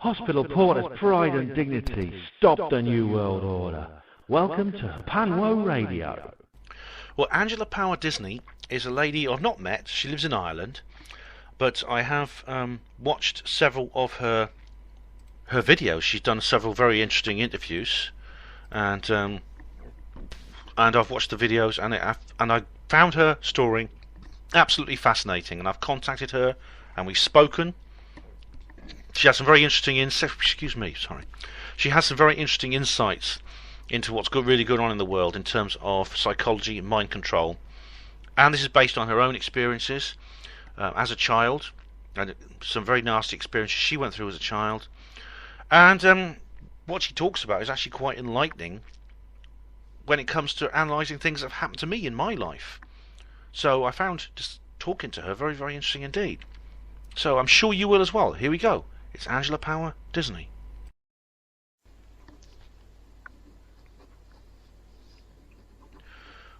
Hospital Porter's pride and dignity. Stop the New World Order. Welcome to HPANWO Radio. Well, Angela Power Disney is a lady I've not met. She lives in Ireland, but I have watched several of her videos. She's done several very interesting interviews, and I've watched the videos, and I found her story absolutely fascinating. And I've contacted her, and we've spoken. She has some very interesting She has some very interesting insights into what's really going on in the world in terms of psychology and mind control. And this is based on her own experiences as a child, and some very nasty experiences she went through as a child. And what she talks about is actually quite enlightening when it comes to analysing things that have happened to me in my life. So I found just talking to her very, very interesting indeed. So I'm sure you will as well. Here we go. It's Angela Power Disney.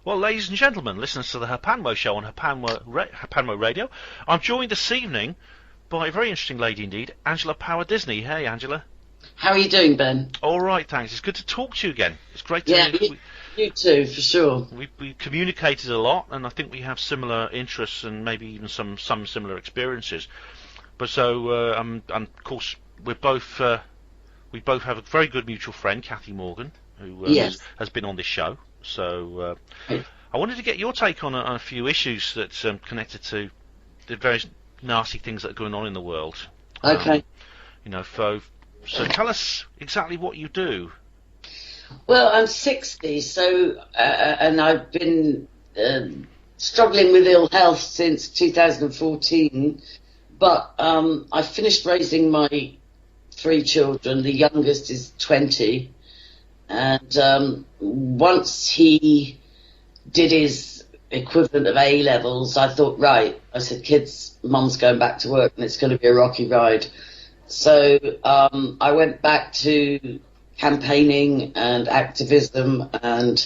Well, ladies and gentlemen, listeners to the HPANWO show on HPANWO Radio, I'm joined this evening by a very interesting lady indeed, Angela Power Disney. Hey, Angela. How are you doing, Ben? All right, thanks. It's good to talk to you again. It's great to you too, for sure. We communicated a lot, and I think we have similar interests and maybe even some similar experiences. But so, and of course, we both have a very good mutual friend, Kathy Morgan, who has been on this show. So I wanted to get your take on a few issues that's connected to the various nasty things that are going on in the world. Okay. So tell us exactly what you do. Well, I'm 60, so and I've been struggling with ill health since 2014. But I finished raising my 3 children. The youngest is 20. And once he did his equivalent of A-levels, I thought, right, I said, kids, mum's going back to work and it's going to be a rocky ride. So I went back to campaigning and activism and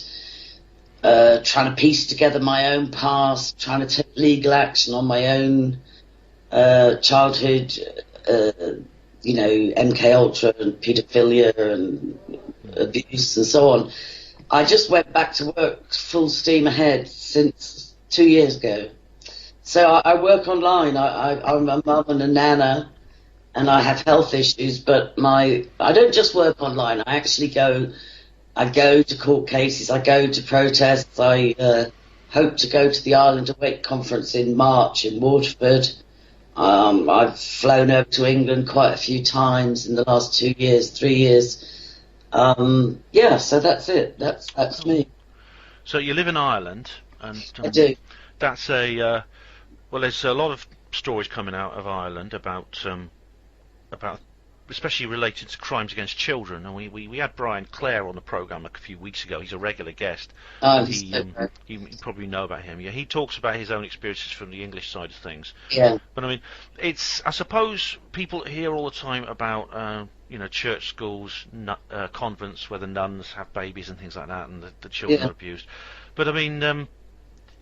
trying to piece together my own past, trying to take legal action on my own childhood, MKULTRA and paedophilia and abuse and so on. I just went back to work full steam ahead since 2 years ago. So I work online. I'm a mum and a nana, and I have health issues, but I don't just work online. I actually go to court cases, I go to protests. I hope to go to the Ireland Awake conference in March in Waterford. I've flown over to England quite a few times in the last 3 years. So that's it. That's me. So you live in Ireland, and I do. That's there's a lot of stories coming out of Ireland about especially related to crimes against children, and we had Brian Clare on the programme a few weeks ago. He's a regular guest. You probably know about him. Yeah, he talks about his own experiences from the English side of things. Yeah. But I mean, I suppose people hear all the time about church schools, convents where the nuns have babies and things like that, and the children are abused. But I mean,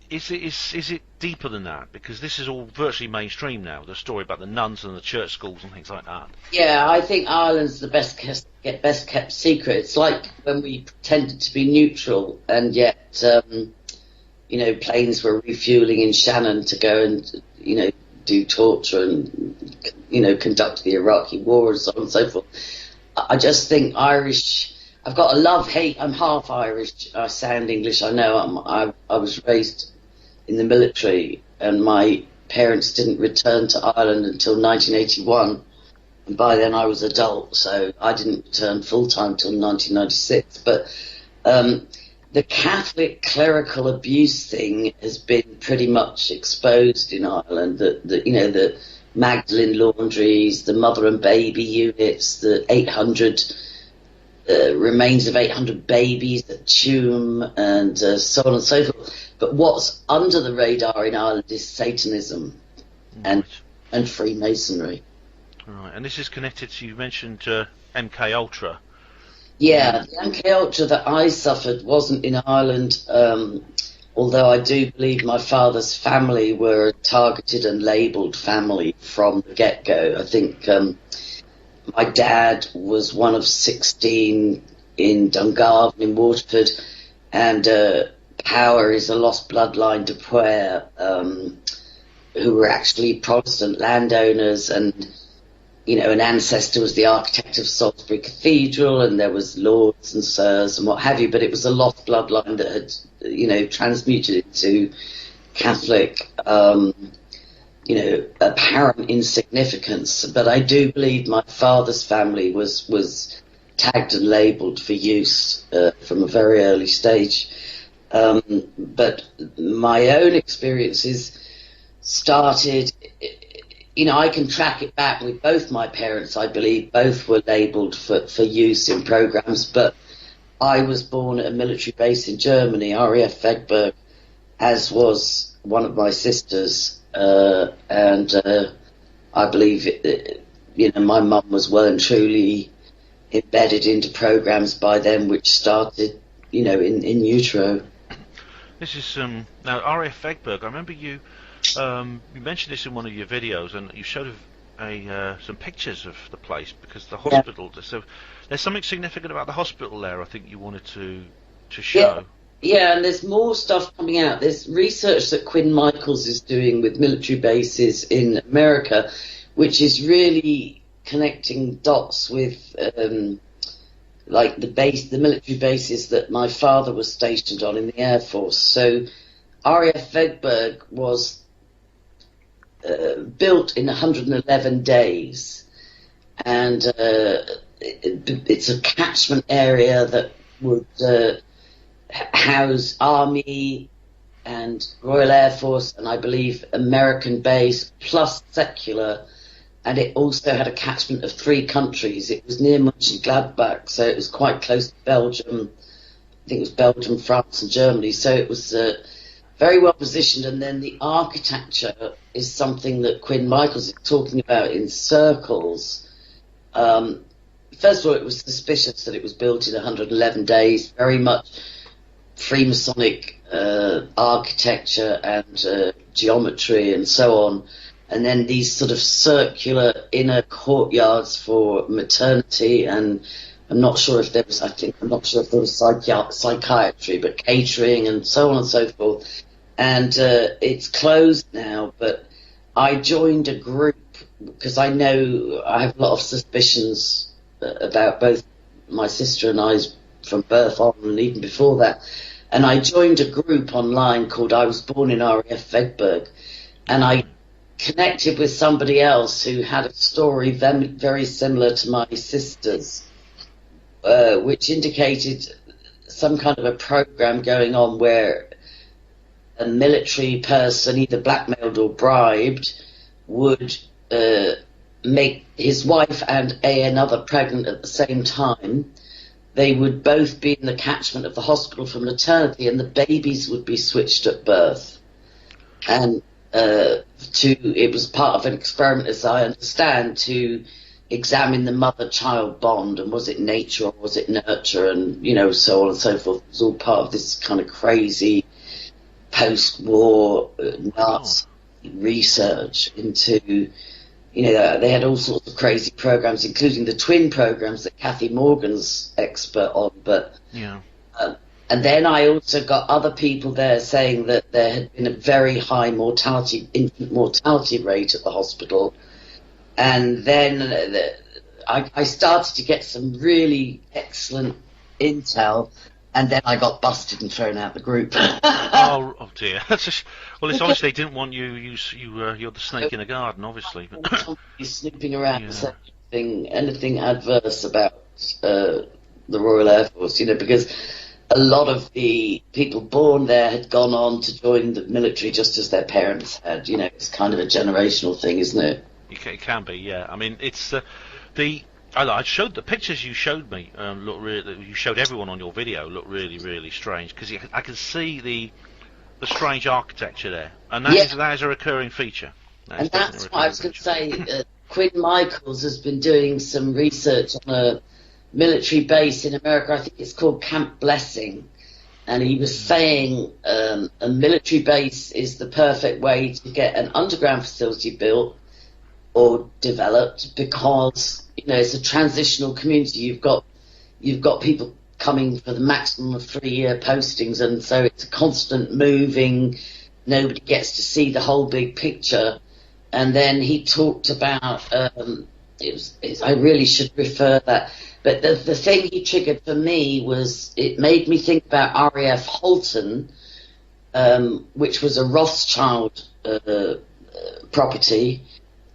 is it deeper than that? Because this is all virtually mainstream now. The story about the nuns and the church schools and things like that. Yeah, I think Ireland's the best kept secret. It's like when we pretended to be neutral, and yet planes were refueling in Shannon to go and do torture and conduct the Iraqi war and so on and so forth. I just think Irish. I've got a love-hate. I'm half Irish. I sound English. I know. I was raised in the military, and my parents didn't return to Ireland until 1981, and by then I was adult, so I didn't return full-time till 1996. But the Catholic clerical abuse thing has been pretty much exposed in Ireland. The Magdalene laundries, the mother and baby units, the 800 remains of 800 babies at Tuam, and so on and so forth. But what's under the radar in Ireland is Satanism and Freemasonry. Right, and this is connected to, you mentioned MKULTRA. Yeah, the MKULTRA that I suffered wasn't in Ireland, although I do believe my father's family were a targeted and labelled family from the get-go. I think my dad was one of 16 in Dungarvan in Waterford, and Power is a lost bloodline to Puer, who were actually Protestant landowners, and an ancestor was the architect of Salisbury Cathedral, and there was lords and sirs and what have you, but it was a lost bloodline that had, transmuted into Catholic, apparent insignificance. But I do believe my father's family was tagged and labelled for use from a very early stage. But my own experiences started, I can track it back with both my parents, I believe. Both were labelled for use in programmes, but I was born at a military base in Germany, RAF Vegberg, as was one of my sisters, and I believe, my mum was well and truly embedded into programmes by then, which started, in utero. This is now RAF Vegberg. I remember you mentioned this in one of your videos, and you showed some pictures of the place, because the hospital. Yeah. So there's something significant about the hospital there. I think you wanted to show. Yeah, and there's more stuff coming out. There's research that Quinn Michaels is doing with military bases in America, which is really connecting dots with the military bases that my father was stationed on in the Air Force. So RAF Vegberg was built in 111 days, and it's a catchment area that would house Army and Royal Air Force, and I believe American base, plus secular, and it also had a catchment of 3 countries. It was near Mönchengladbach, so it was quite close to Belgium. I think it was Belgium, France and Germany, so it was very well positioned. And then the architecture is something that Quinn Michaels is talking about in circles. First of all, it was suspicious that it was built in 111 days, very much Freemasonic architecture and geometry and so on. And then these sort of circular inner courtyards for maternity, and I'm not sure if there was psychiatry, but catering and so on and so forth. And it's closed now, but I joined a group because I know I have a lot of suspicions about both my sister and I from birth on, and even before that. And I joined a group online called I Was Born in RAF Vegberg, and I connected with somebody else who had a story very similar to my sister's, which indicated some kind of a program going on where a military person, either blackmailed or bribed, would make his wife and another pregnant at the same time. They would both be in the catchment of the hospital for maternity, and the babies would be switched at birth. And it was part of an experiment, as I understand, to examine the mother-child bond, and was it nature or was it nurture, and so on and so forth. It was all part of this kind of crazy post-war Nazi research into, they had all sorts of crazy programs, including the twin programs that Kathy Morgan's expert on. But and then I also got other people there saying that there had been a very high infant mortality rate at the hospital. And then I started to get some really excellent intel, and then I got busted and thrown out the group. oh dear. Well, it's obviously they didn't want you. You're the snake in the garden, obviously. Snooping around, saying anything adverse about the Royal Air Force, because a lot of the people born there had gone on to join the military just as their parents had. It's kind of a generational thing, isn't it? It can be, yeah. I mean, it's I showed the pictures you showed me. You showed everyone on your video. Look really, really strange, because I can see the strange architecture there, and that is a recurring feature. And that's what I was going to say. Quinn Michaels has been doing some research on a military base in America. I think it's called Camp Blessing, and he was saying a military base is the perfect way to get an underground facility built or developed, because it's a transitional community. You've got people coming for the maximum of 3-year postings, and so it's a constant moving. Nobody gets to see the whole big picture. And then he talked about I really should refer that, but the thing he triggered for me was, it made me think about RAF Halton, which was a Rothschild property,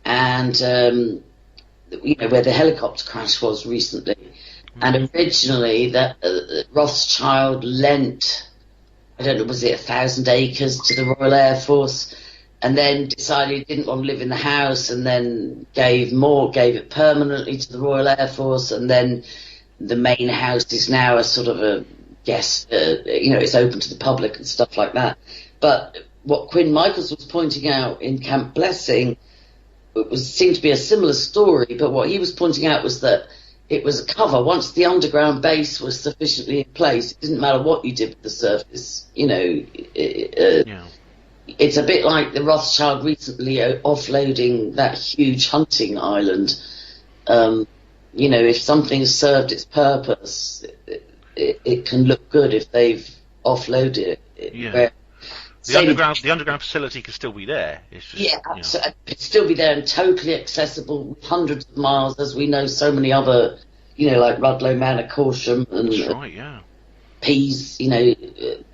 and where the helicopter crash was recently. And originally, that Rothschild lent, I don't know, was it 1,000 acres to the Royal Air Force, and then decided he didn't want to live in the house, and then gave it permanently to the Royal Air Force, and then the main house is now a sort of a guest, it's open to the public and stuff like that. But what Quinn Michaels was pointing out in Camp Blessing seemed to be a similar story, but what he was pointing out was that it was a cover. Once the underground base was sufficiently in place, it didn't matter what you did with the surface. It's a bit like the Rothschild recently offloading that huge hunting island. If something has served its purpose, it can look good if they've offloaded it. Yeah. The underground facility can still be there. It's just, absolutely. It could still be there and totally accessible, with hundreds of miles, as we know so many other, like Rudloe Manor, Corsham, and that's right, yeah. Peas,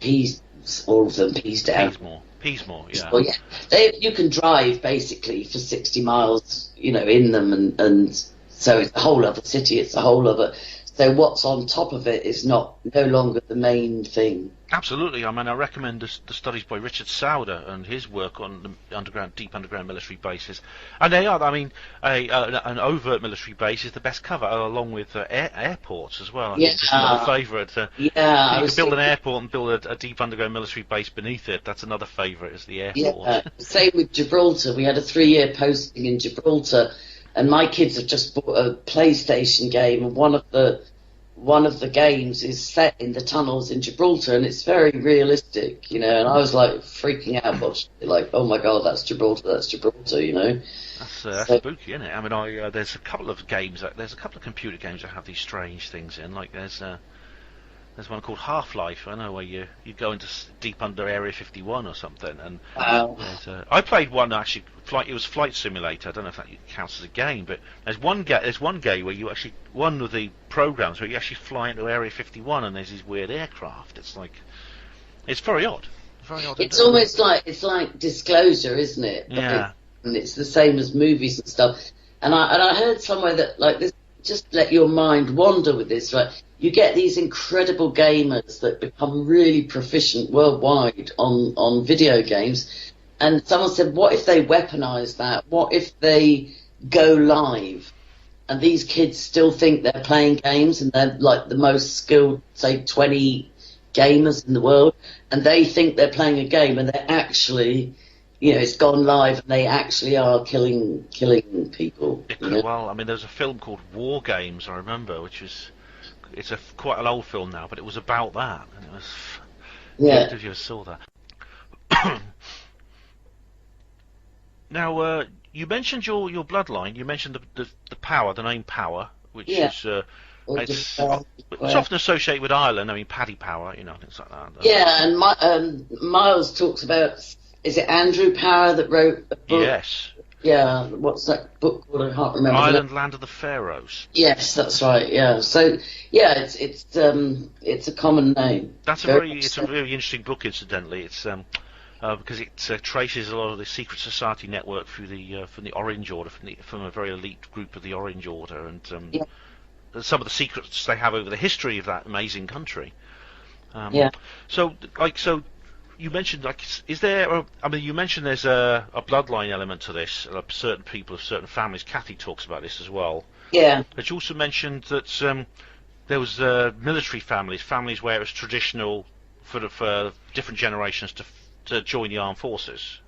Peas, all of them, Peas down. Peasmore, yeah. Well, yeah. You can drive basically for 60 miles, in them, and so it's a whole other city. It's a whole other. So what's on top of it is no longer the main thing. Absolutely. I mean, I recommend the studies by Richard Sauder and his work on the deep underground military bases. And they are, I mean, an overt military base is the best cover, along with airports as well. I think it's another favourite. You can build an airport and build a deep underground military base beneath it. That's another favourite, is the airport. Yeah, same with Gibraltar. We had a 3-year posting in Gibraltar, and my kids have just bought a PlayStation game, and one of the games is set in the tunnels in Gibraltar, and it's very realistic, and I was like freaking out, watching it, like, oh my god, that's Gibraltar, That's spooky, isn't it? I mean, there's a couple of computer games that have these strange things in, like there's one called Half-Life, I know, where you go into deep under Area 51 or something, and I played one, actually, it was Flight Simulator. I don't know if that counts as a game, but there's one game where you actually, one of the programs where you actually fly into Area 51 and there's these weird aircraft. It's very odd. It's almost like, it's like Disclosure, isn't it? Yeah. And it's the same as movies and stuff. And I heard somewhere that, like, this, just let your mind wander with this, right? You get these incredible gamers that become really proficient worldwide on video games. And someone said, what if they weaponize that? What if they go live? And these kids still think they're playing games, and they're like the most skilled, say, 20 gamers in the world. And they think they're playing a game, and they're actually, it's gone live, and they actually are killing people. Well, I mean, there's a film called War Games, I remember, which was... It's quite an old film now, but it was about that, and it was. Yeah. If you saw that. Now, you mentioned your bloodline. You mentioned the power, the name Power, which is it's often associated with Ireland. I mean, Paddy Power, things like that. Yeah, and Miles talks about. Is it Andrew Power that wrote a book? Yes. Yeah, what's that book called? I can't remember. Island, Land of the Pharaohs. Yes, that's right. Yeah. So yeah, it's a common name. It's a really interesting book, incidentally. It's because it traces a lot of the secret society network from the Orange Order, from a very elite group of the Orange Order, and some of the secrets they have over the history of that amazing country. So you mentioned, you mentioned there's a bloodline element to this. Certain people of certain families. Kathy talks about this as well. Yeah. But you also mentioned that there was military families where it was traditional for different generations to join the armed forces.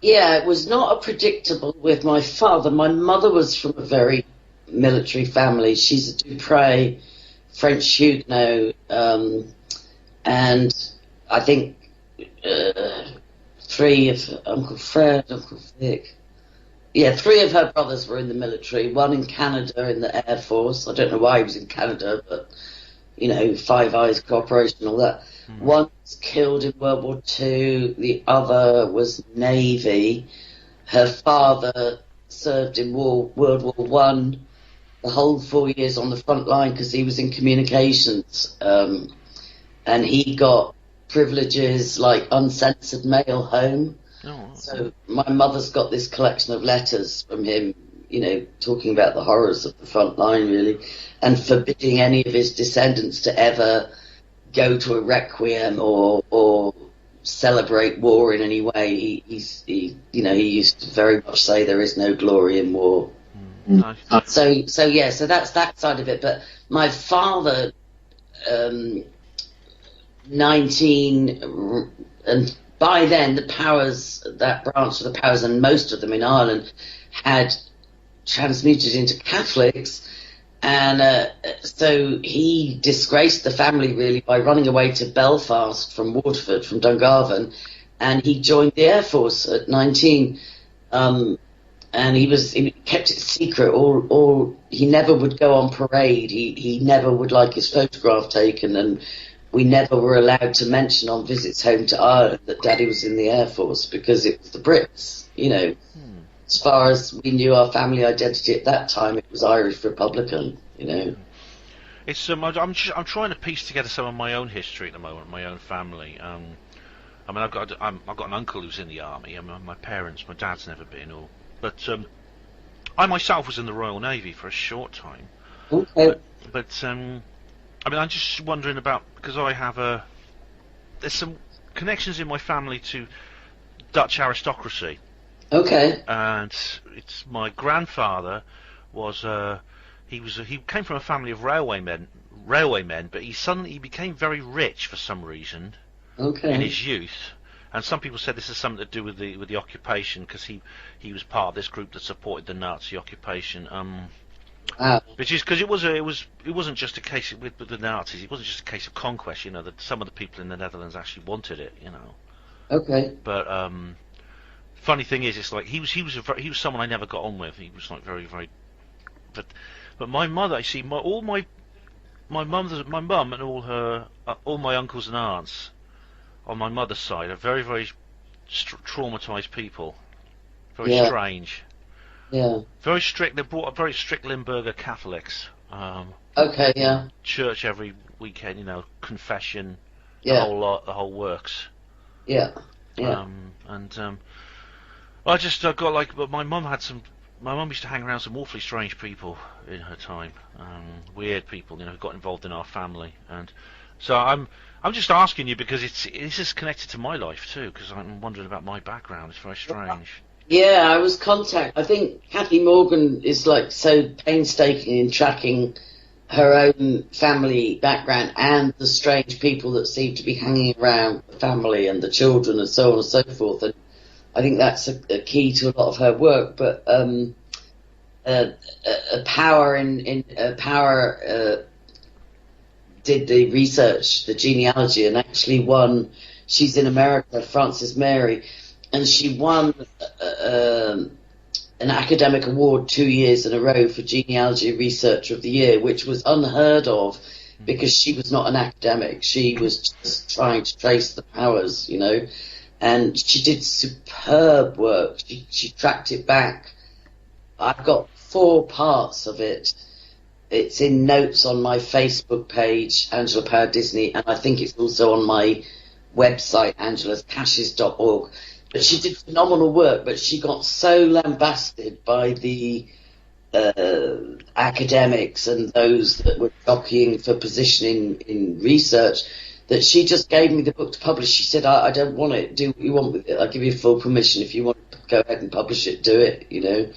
Yeah, it was not predictable with my father. My mother was from a very military family. She's a Dupre, French Huguenot, and I think 3 of Uncle Fred, Uncle Vic, Yeah, three of her brothers were in the military. One in Canada in the Air Force. I don't know why he was in Canada, but you know, Five Eyes cooperation, all that. One was killed in World War II. The other was Navy. Her father served in World War One, the whole 4 years on the front line because he was in communications, and he got privileges like uncensored mail home. Oh, So my mother's got this collection of letters from him, you know, talking about the horrors of the front line, really, and forbidding any of his descendants to ever go to a requiem or celebrate war in any way. He used to very much say there is no glory in war. nice. So that's that side of it. But my father, 19, and by then the powers, that branch of the powers, and most of them in Ireland, had transmuted into Catholics. And so he disgraced the family really by running away to Belfast from Waterford, from Dungarvan, and he joined the Air Force at 19. And he kept it secret. He never would go on parade. He never would like his photograph taken, and we never were allowed to mention on visits home to Ireland that Daddy was in the Air Force because it was the Brits, you know. As far as we knew our family identity at that time, it was Irish Republican, you know. It's I'm trying to piece together some of my own history at the moment, my own family. I mean, I've got an uncle who's in the army. I mean, my dad's never been, but I myself was in the Royal Navy for a short time. Okay. But I mean, I'm just wondering about, because I have there's some connections in my family to Dutch aristocracy. Okay. And it's my grandfather was he came from a family of railwaymen, but he became very rich for some reason. Okay. In his youth. And some people said this is something to do with the occupation, because he was part of this group that supported the Nazi occupation. Which is because it wasn't just a case with the Nazis. It wasn't just a case of conquest. You know, that some of the people in the Netherlands actually wanted it. You know. Okay. But funny thing is, it's like he was someone I never got on with. He was like very, very. But my mother, I see, my mum and all my uncles and aunts on my mother's side are very, very traumatized people. Very strange. Yeah. Very strict. They're brought up very strict Limburger Catholics. Okay. Yeah. Church every weekend. You know, confession. Yeah. The whole lot. The whole works. Yeah. Yeah. I got like. But my mum used to hang around some awfully strange people in her time. Weird people, you know, who got involved in our family. And so I'm just asking you because this is connected to my life too, because I'm wondering about my background. It's very strange. Yeah, I think Kathy Morgan is like so painstaking in tracking her own family background and the strange people that seem to be hanging around the family and the children and so on and so forth. And I think that's a key to a lot of her work. But Power did the research, the genealogy, and actually won. She's in America, Frances Mary, and she won an academic award 2 years in a row for Genealogy Researcher of the Year, which was unheard of because she was not an academic. She was just trying to trace the powers, you know, and she did superb work. She tracked it back. I've got 4 parts of it. It's in notes on my Facebook page, Angela Power Disney, and I think it's also on my website, angelascashes.org. But she did phenomenal work, but she got so lambasted by the academics and those that were jockeying for position in research that she just gave me the book to publish. She said, I don't want it. Do what you want with it. I'll give you full permission. If you want to go ahead and publish it, do it, you know.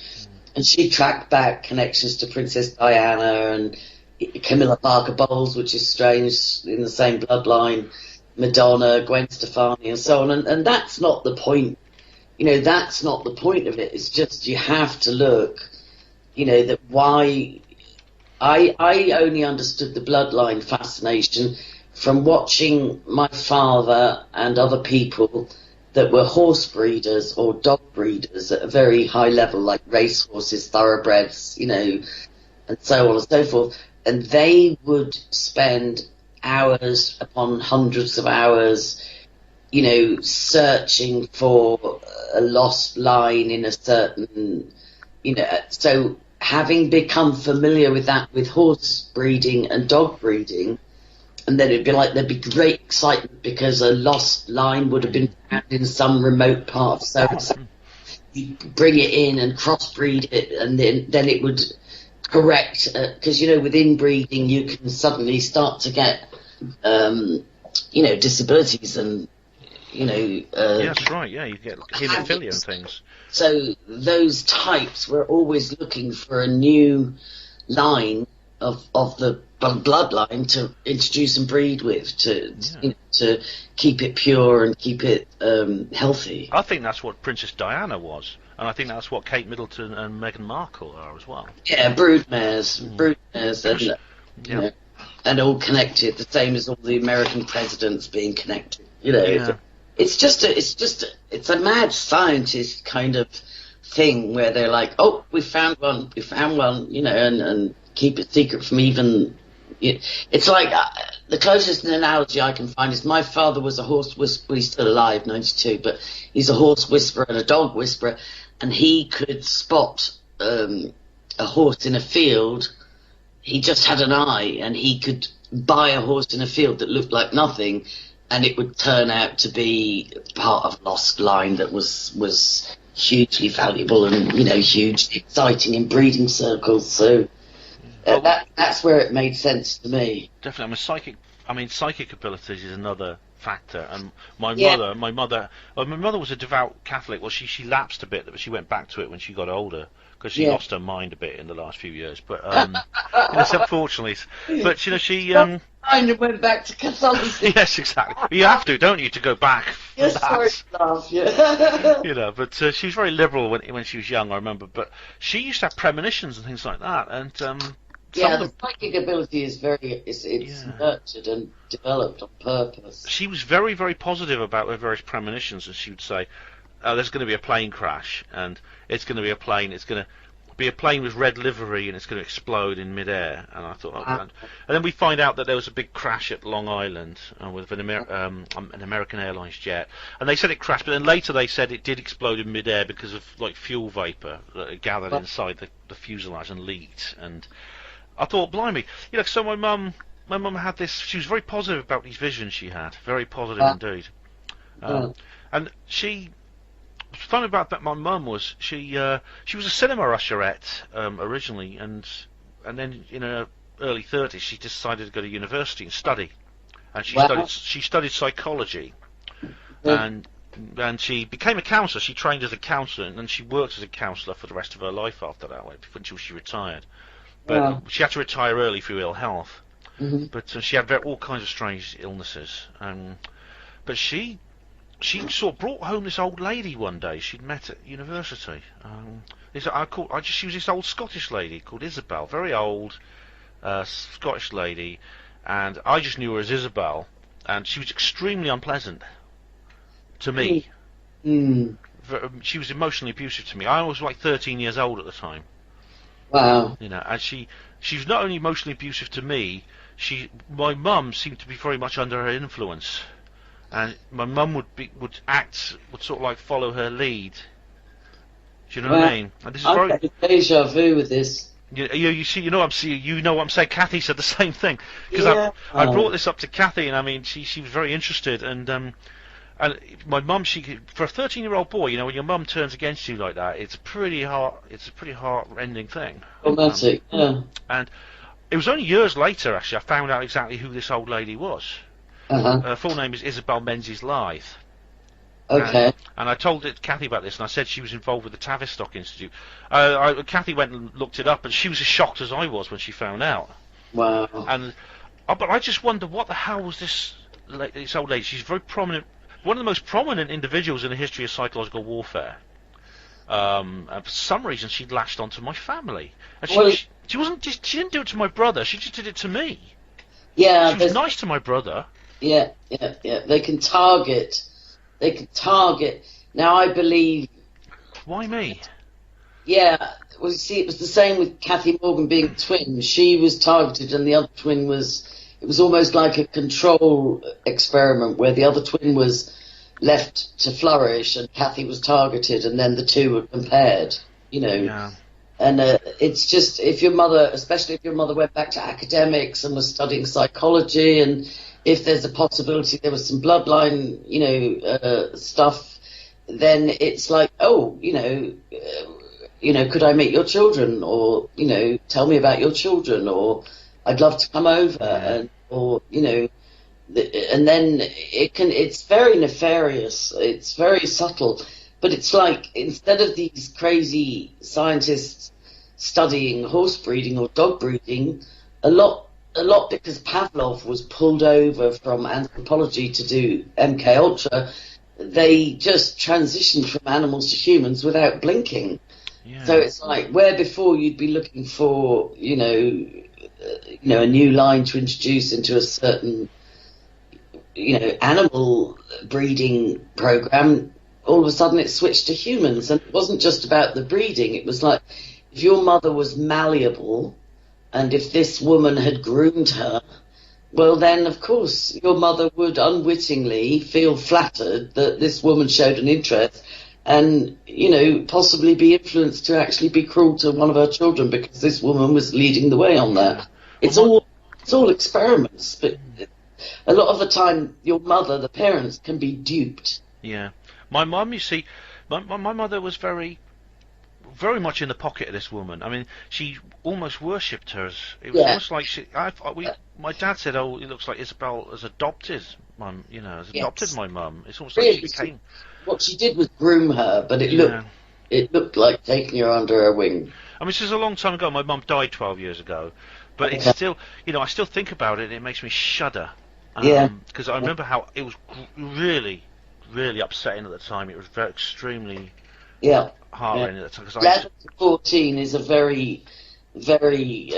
And she tracked back connections to Princess Diana and Camilla Parker Bowles, which is strange, in the same bloodline, Madonna, Gwen Stefani, and so on. And that's not the point. You know, that's not the point of it. It's just you have to look, you know, that why... I only understood the bloodline fascination from watching my father and other people that were horse breeders or dog breeders at a very high level, like racehorses, thoroughbreds, you know, and so on and so forth. And they would spend hours upon hundreds of hours, you know, searching for a lost line in a certain, you know, so having become familiar with that, with horse breeding and dog breeding, and then it'd be like there'd be great excitement because a lost line would have been found in some remote part of so you bring it in and crossbreed it, and then it would correct, because you know, with inbreeding you can suddenly start to get you know, disabilities and, you know, yeah, that's right, yeah, you get haemophilia and things. So those types were always looking for a new line of the bloodline to introduce and breed with, to you know, to keep it pure and keep it healthy. I think that's what Princess Diana was, and I think that's what Kate Middleton and Meghan Markle are as well. Yeah, broodmares, and you know, and all connected, the same as all the American presidents being connected. You know, it's a mad scientist kind of thing where they're like, oh, we found one, you know, and keep it secret from even. It's like the closest analogy I can find is my father was a horse whisperer. He's still alive, 92, but he's a horse whisperer and a dog whisperer, and he could spot a horse in a field. He just had an eye, and he could buy a horse in a field that looked like nothing, and it would turn out to be part of a lost line that was hugely valuable and, you know, hugely exciting in breeding circles. So that's where it made sense to me. Definitely. Psychic abilities is another factor. And my mother was a devout Catholic. Well, she lapsed a bit, but she went back to it when she got older, because she lost her mind a bit in the last few years. But unfortunately, but you know, she and went back to Catholicism. Yes, exactly. You have to, don't you, to go back? Yes, sorry to laugh, yeah. You know, but she was very liberal when she was young, I remember. But she used to have premonitions and things like that, and the psychic ability is it's nurtured and developed on purpose. She was very, very positive about her various premonitions, and she would say, there's going to be a plane crash, and it's going to be a plane, it's going to be a plane with red livery, and it's going to explode in midair. And I thought, and then we find out that there was a big crash at Long Island with an American Airlines jet, and they said it crashed, but then later they said it did explode in midair because of like fuel vapor that had gathered inside the fuselage and leaked. And I thought, blimey, you know, so my mum had this. She was very positive about these visions she had, very positive indeed. And she. What's funny about that, my mum was she was a cinema usherette originally, and then in her early 30s she decided to go to university and study, and she studied psychology, and she became a counsellor. She trained as a counsellor, and then she worked as a counsellor for the rest of her life after that, until she retired. But she had to retire early through ill health. But she had all kinds of strange illnesses, but she sort of brought home this old lady one day she'd met at university. She was this old Scottish lady called Isabel, very old Scottish lady, and I just knew her as Isabel, and she was extremely unpleasant to me. She was emotionally abusive to me. I was like 13 years old at the time. Wow. You know, and she was not only emotionally abusive to me, my mum seemed to be very much under her influence. And my mum would sort of like follow her lead. Do you know what I mean? And this is very deja vu with this. You see, you know what I'm saying. Kathy said the same thing, because I brought this up to Kathy, and I mean, she was very interested, and my mum, for a 13-year-old boy, you know, when your mum turns against you like that, it's a pretty heart-rending thing. Romantic, And it was only years later, actually, I found out exactly who this old lady was. Her full name is Isabel Menzies Lythe. Okay. And I told Kathy about this, and I said she was involved with the Tavistock Institute. Kathy went and looked it up, and she was as shocked as I was when she found out. Wow. And but I just wonder, what the hell was this old lady? She's very prominent, one of the most prominent individuals in the history of psychological warfare. And for some reason, she'd latched onto my family, and she didn't do it to my brother. She just did it to me. Yeah. She was nice to my brother. Yeah. They can target target. Now I believe. Why me? Yeah, well, you see, it was the same with Kathy Morgan being a twin. She was targeted, and the other twin was. It was almost like a control experiment where the other twin was left to flourish, and Kathy was targeted, and then the two were compared. You know. Yeah. And it's just, if your mother, especially if your mother went back to academics and was studying psychology, and if there's a possibility there was some bloodline, stuff, then it's like, oh, could I meet your children, or tell me about your children, or I'd love to come over, and then it's very nefarious, it's very subtle. But it's like, instead of these crazy scientists studying horse breeding or dog breeding, a lot because Pavlov was pulled over from anthropology to do MKUltra, they just transitioned from animals to humans without blinking. Yeah. So it's like, where before you'd be looking for, a new line to introduce into a certain, animal breeding program, all of a sudden it switched to humans. And it wasn't just about the breeding. It was like, if your mother was malleable, and if this woman had groomed her, well then, of course, your mother would unwittingly feel flattered that this woman showed an interest, and, possibly be influenced to actually be cruel to one of her children because this woman was leading the way on that. It's all experiments, but a lot of the time, your mother, the parents, can be duped. Yeah. My mum, you see, my mother was very, very much in the pocket of this woman. I mean, she almost worshipped her. It was almost like my dad said, "Oh, it looks like Isabel has adopted my mum." It's almost like she became. What she did was groom her, but it looked like taking her under her wing. I mean, this is a long time ago. My mum died 12 years ago, but it's still, I still think about it, and it makes me shudder. Because I remember how it was really upsetting at the time. It was very extremely heart-rending at the time. 11 to 14 is a very, very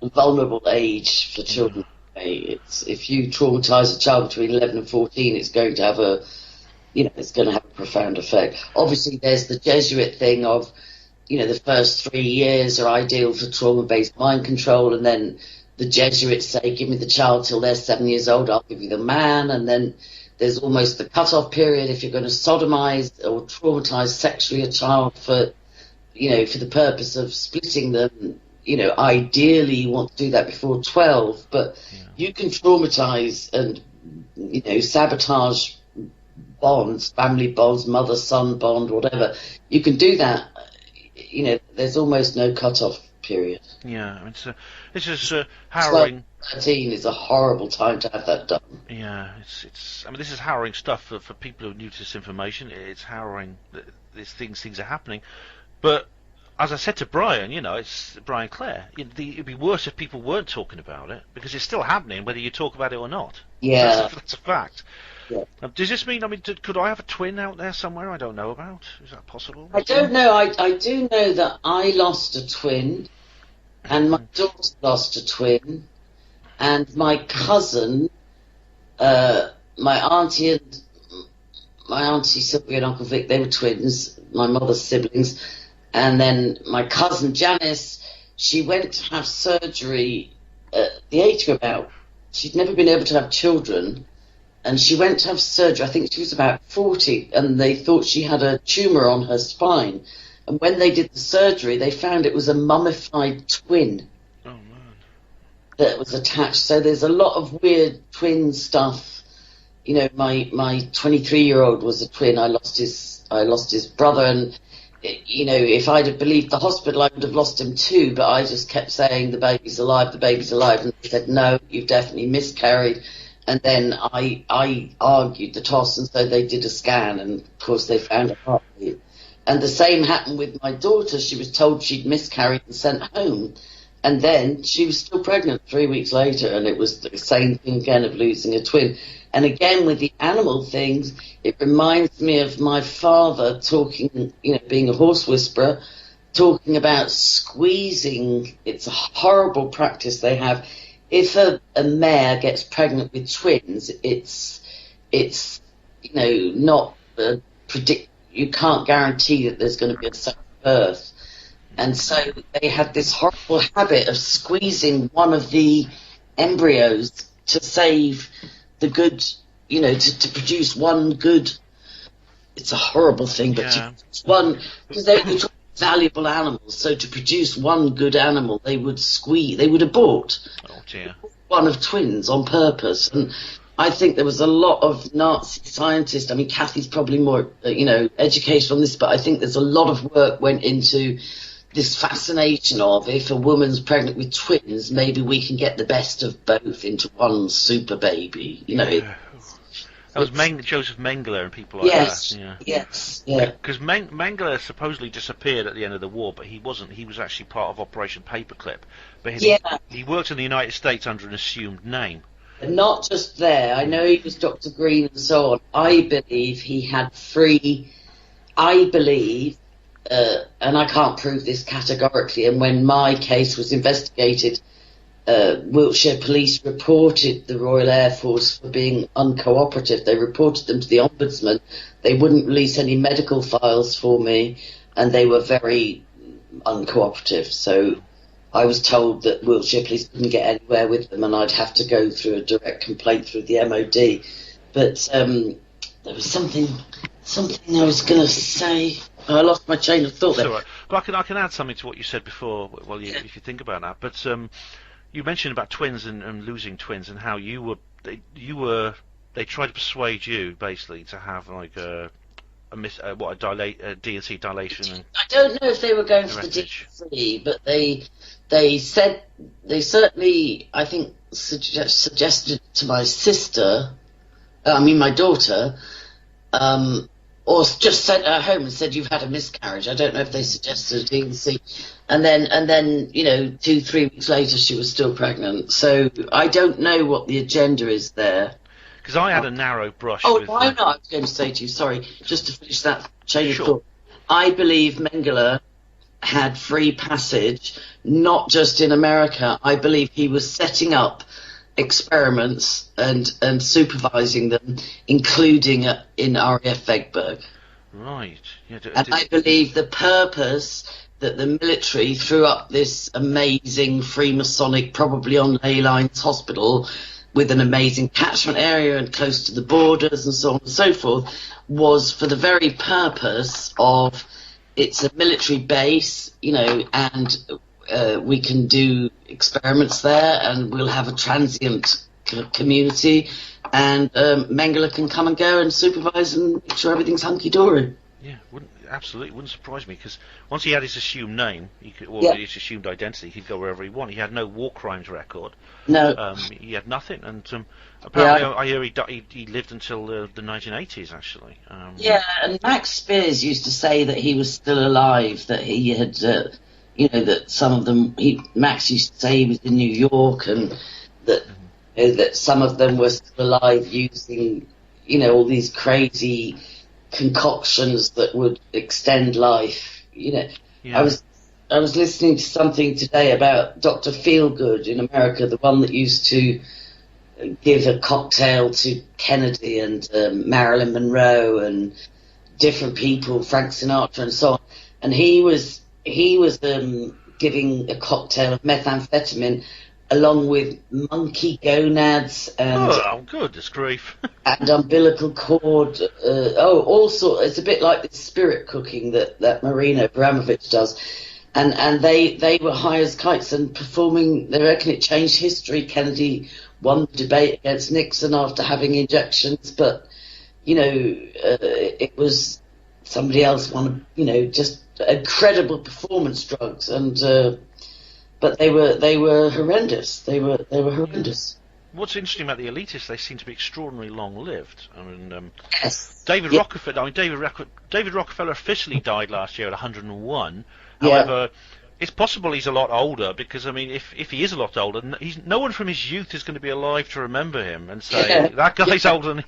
vulnerable age for children. If you traumatize a child between 11 and 14, it's going to have a profound effect. Obviously, there's the Jesuit thing of, the first 3 years are ideal for trauma-based mind control, and then the Jesuits say, give me the child till they're 7 years old, I'll give you the man, and then there's almost the cut-off period if you're going to sodomize or traumatize sexually a child for the purpose of splitting them. Ideally you want to do that before 12, but you can traumatize and, sabotage bonds, family bonds, mother-son bond, whatever. You can do that. There's almost no cut-off period. Yeah, I mean, this is harrowing. 13 is a horrible time to have that done. Yeah, it's. I mean, this is harrowing stuff for people who are new to this information. It's harrowing that these things are happening. But as I said to Brian, it's Brian Clare. It'd be worse if people weren't talking about it, because it's still happening whether you talk about it or not. Yeah, that's a fact. Yeah. Does this mean? I mean, could I have a twin out there somewhere I don't know about? Is that possible? I don't know. I do know that I lost a twin, and my daughter lost a twin, and my cousin, my auntie Sylvia and Uncle Vic, they were twins, my mother's siblings, and then my cousin Janice, she went to have surgery at the age of she'd never been able to have children. And she went to have surgery, I think she was about 40, and they thought she had a tumour on her spine. And when they did the surgery, they found it was a mummified twin that was attached. So there's a lot of weird twin stuff. My 23-year-old was a twin. I lost his brother, and if I'd have believed the hospital, I would have lost him too. But I just kept saying, the baby's alive, and they said, no, you've definitely miscarried. And then I argued the toss, and so they did a scan, and of course they found a heartbeat. And the same happened with my daughter. She was told she'd miscarried and sent home, and then she was still pregnant 3 weeks later, and it was the same thing again of losing a twin. And again, with the animal things, it reminds me of my father talking, being a horse whisperer, talking about squeezing. It's a horrible practice they have. If a mare gets pregnant with twins, it's not predict. You can't guarantee that there's going to be a safe birth, and so they had this horrible habit of squeezing one of the embryos to save the good, to produce one good. It's a horrible thing, but one, because they're valuable animals, so to produce one good animal, they would abort one of twins on purpose. And I think there was a lot of Nazi scientists. I mean, Kathy's probably more, educated on this, but I think there's a lot of work went into this fascination of, if a woman's pregnant with twins, maybe we can get the best of both into one super baby. That was Joseph Mengele and people like that. Yeah. Yes, yeah. Because Mengele supposedly disappeared at the end of the war, but he wasn't. He was actually part of Operation Paperclip. But he worked in the United States under an assumed name. Not just there. I know he was Dr. Green and so on. I believe he had free... I believe, and I can't prove this categorically, and when my case was investigated, Wiltshire Police reported the Royal Air Force for being uncooperative. They reported them to the Ombudsman. They wouldn't release any medical files for me, and they were very uncooperative. So I was told that Wiltshire Police couldn't get anywhere with them, and I'd have to go through a direct complaint through the MOD. But there was something I was going to say. I lost my chain of thought there. Right. But I can add something to what you said before. Well, if you think about that, but you mentioned about twins and losing twins and how they tried to persuade you basically to have like a D&C dilation. And I don't know if they were going for the D&C, but they said they certainly, I think, suggested to my sister, my daughter, or just sent her home and said, you've had a miscarriage. I don't know if they suggested a D&C. And then 2-3 weeks later she was still pregnant. So I don't know what the agenda is there. Because I had a narrow brush with... I know I was going to say to you, sorry, just to finish that chain of thought. I believe Mengele had free passage, not just in America. I believe he was setting up experiments and supervising them, including in RAF Vegberg. Right. Yeah, and I believe the purpose that the military threw up this amazing Freemasonic, probably on ley lines hospital, with an amazing catchment area and close to the borders and so on and so forth, was for the very purpose of, it's a military base, and we can do experiments there, and we'll have a transient community, and Mengele can come and go and supervise and make sure everything's hunky-dory. Yeah, wouldn't surprise me, because once he had his assumed name, his assumed identity, he could go wherever he wanted. He had no war crimes record. No. He had nothing, and apparently I hear he lived until the 1980s, actually. And Max Spears used to say that he was still alive, that he had... that some of them, Max used to say he was in New York, and that that some of them were still alive using, all these crazy concoctions that would extend life. I was listening to something today about Dr. Feelgood in America, the one that used to give a cocktail to Kennedy and Marilyn Monroe and different people, Frank Sinatra and so on, and he was giving a cocktail of methamphetamine along with monkey gonads and goodness grief, and umbilical cord, all sorts. It's a bit like the spirit cooking that Marina Abramovich does, and they were high as kites and performing. They reckon it changed history. Kennedy won the debate against Nixon after having injections, but it was somebody else won. Just incredible performance drugs, and but they were horrendous. They were horrendous. What's interesting about the elitists, they seem to be extraordinarily long-lived. I mean, yes. David Rockefeller officially died last year at 101. However, it's possible he's a lot older, because I mean, if he is a lot older, no one from his youth is going to be alive to remember him and say that guy's older than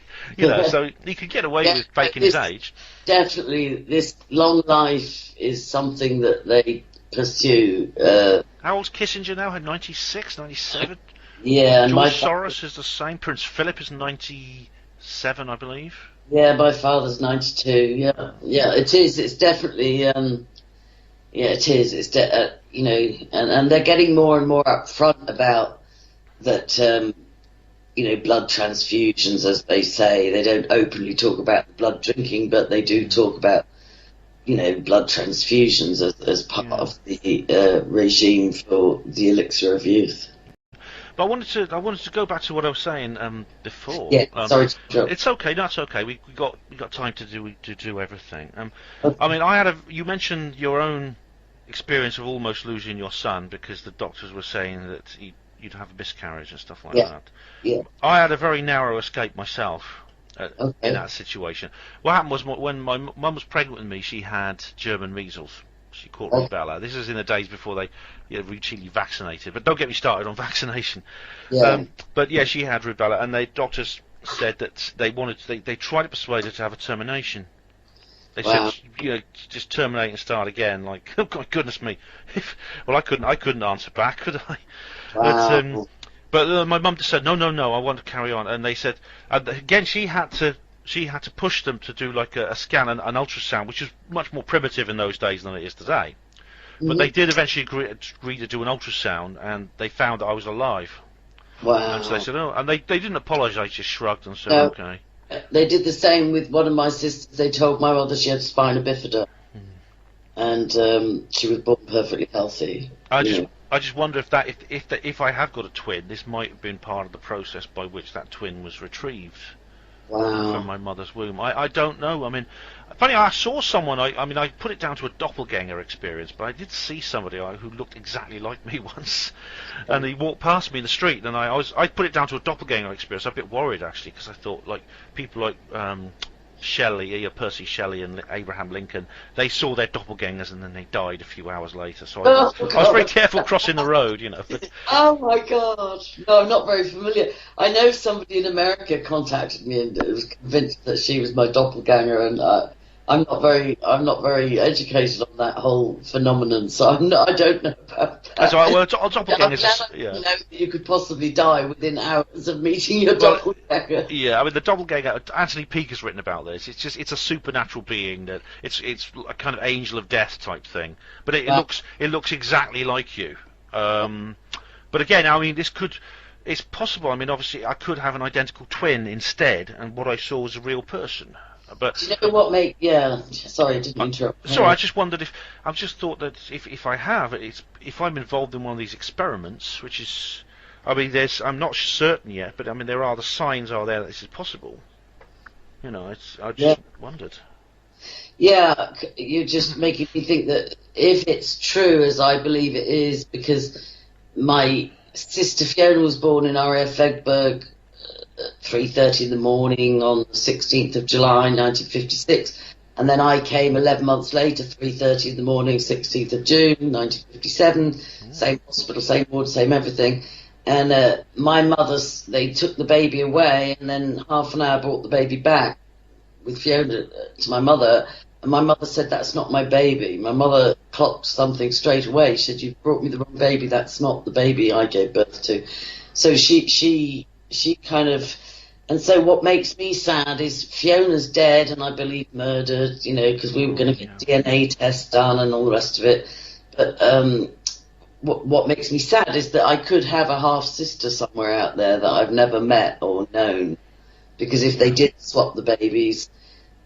so he could get away with faking his age. Definitely, this long life is something that they pursue. How old's Kissinger now? 96, 97? Yeah, and George Soros is the same. Prince Philip is 97, I believe. Yeah, my father's 92. Yeah, yeah, it is. It's definitely. Yeah, it is. You know, and they're getting more and more upfront about that. You know, blood transfusions, as they say. They don't openly talk about blood drinking, but they do talk about, you know, blood transfusions as part of the regime for the elixir of youth. But I wanted to go back to what I was saying before. Yeah, sorry to interrupt. It's okay. That's okay. We got time to do everything. Okay. I mean, you mentioned your own experience of almost losing your son because the doctors were saying that you'd have a miscarriage and stuff like that. Yeah. I had a very narrow escape myself Okay. in that situation. What happened was when my mum was pregnant with me, she had German measles. She caught rubella. This is in the days before they routinely vaccinated. But don't get me started on vaccination. Yeah. But yeah, she had rubella, and the doctors said that they tried to persuade her to have a termination. They Wow. said, you know, just terminate and start again. Like, oh my goodness me. Well, I couldn't answer back, could I? Wow. But my mum just said, no, I want to carry on. And they said, again, she had to push them to do like a scan and an ultrasound, which is much more primitive in those days than it is today. But they did eventually agree to do an ultrasound, and they found that I was alive. Wow. And so they said, oh, and they didn't apologise, just shrugged and said, No. okay. They did the same with one of my sisters. They told my mother she had spina bifida, and she was born perfectly healthy. I just wonder if I have got a twin, this might have been part of the process by which that twin was retrieved from my mother's womb. I don't know. I mean, funny, I saw someone. I mean, I put it down to a doppelganger experience, but I did see somebody who looked exactly like me once, and he walked past me in the street, and I put it down to a doppelganger experience. I'm a bit worried actually, because I thought like people like Percy Shelley and Abraham Lincoln, they saw their doppelgangers and then they died a few hours later. So I was very careful crossing the road, you know. But, oh my God! No, I'm not very familiar. I know somebody in America contacted me and was convinced that she was my doppelganger, and I'm not very educated on that whole phenomenon, so I don't know about that. that's all right. Well, doppelgangers, You know that you could possibly die within hours of meeting your doppelganger. Yeah, I mean the doppelganger. Anthony Peake has written about this. It's a supernatural being that it's a kind of angel of death type thing, but it looks exactly like you. But again, I mean it's possible. I mean, obviously, I could have an identical twin instead, and what I saw was a real person. But do you know what sorry, I didn't interrupt. Sorry, I just wondered I just thought that if I'm involved in one of these experiments, which is, I mean, I'm not certain yet, but I mean, the signs are there that this is possible. You know, I just wondered. Yeah, you're just making me think that if it's true, as I believe it is, because my sister Fiona was born in RAF Egberg, 3:30 in the morning on the 16th of July 1956, and then I came 11 months later, 3:30 in the morning, 16th of June 1957, same hospital, same ward, same everything. And my they took the baby away, and then half an hour brought the baby back with Fiona to my mother, and my mother said, that's not my baby. My mother clocked something straight away. She said, you brought me the wrong baby, that's not the baby I gave birth to. So she kind of, and so what makes me sad is Fiona's dead and I believe murdered, you know, because we were going to get DNA tests done and all the rest of it. But what makes me sad is that I could have a half sister somewhere out there that I've never met or known, because if they did swap the babies,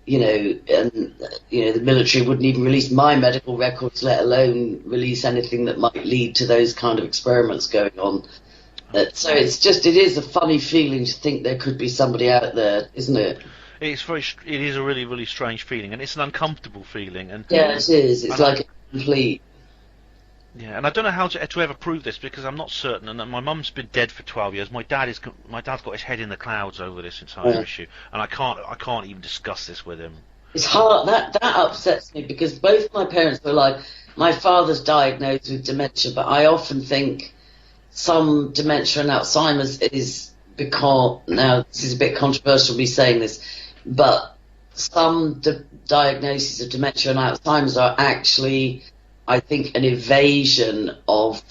you know, and you know, the military wouldn't even release my medical records, let alone release anything that might lead to those kind of experiments going on. So it is a funny feeling to think there could be somebody out there, isn't it? It is a really, really strange feeling, and it's an uncomfortable feeling. And yeah, it is. It's like a complete. Yeah, and I don't know how to ever prove this because I'm not certain. And my mum's been dead for 12 years. My dad's got his head in the clouds over this entire issue, and I can't even discuss this with him. It's hard. That upsets me because both my parents were like, my father's diagnosed with dementia, but I often think some dementia and Alzheimer's is because, now this is a bit controversial me saying this, but some diagnoses of dementia and Alzheimer's are actually, I think, an evasion of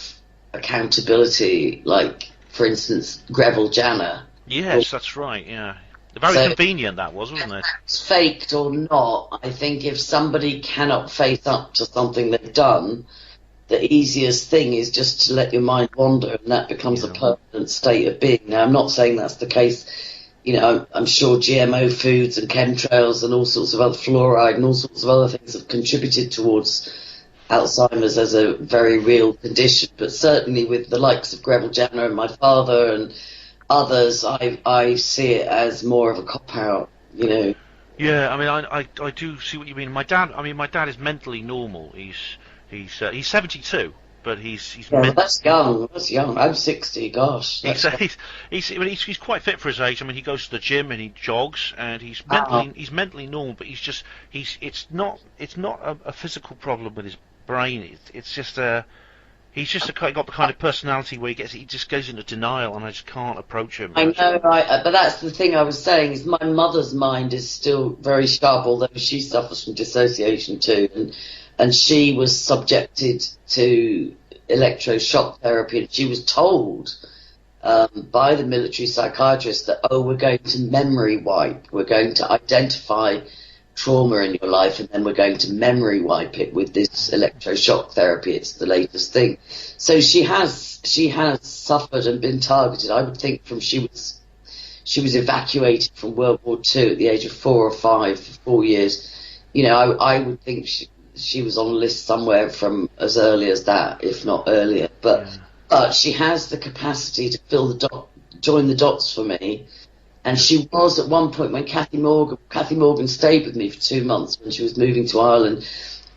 accountability, like, for instance, Greville Janner. Yes, that's right, yeah. Very convenient that was, wasn't it? It's faked or not, I think if somebody cannot face up to something they've done, the easiest thing is just to let your mind wander, and that becomes a permanent state of being. Now, I'm not saying that's the case. You know, I'm sure GMO foods and chemtrails and all sorts of other fluoride and all sorts of other things have contributed towards Alzheimer's as a very real condition. But certainly with the likes of Greville Janner and my father and others, I see it as more of a cop-out, you know. Yeah, I mean, I do see what you mean. My dad is mentally normal. He's 72, but he's that's young. That's young. I'm 60. Gosh. He's quite fit for his age. I mean, he goes to the gym and he jogs, and he's mentally normal. But it's not a physical problem with his brain. It's just he's just got the kind of personality where he just goes into denial, and I just can't approach him. I know, right? But that's the thing I was saying is my mother's mind is still very sharp, although she suffers from dissociation too, and she was subjected to electroshock therapy, and she was told by the military psychiatrist that, we're going to memory wipe, we're going to identify trauma in your life, and then we're going to memory wipe it with this electroshock therapy. It's the latest thing. So she has suffered and been targeted. I would think she was evacuated from World War II at the age of 4 or 5 for 4 years. You know, I would think she was on a list somewhere from as early as that, if not earlier. But she has the capacity to join the dots for me. And she was at one point when Kathy Morgan stayed with me for 2 months when she was moving to Ireland,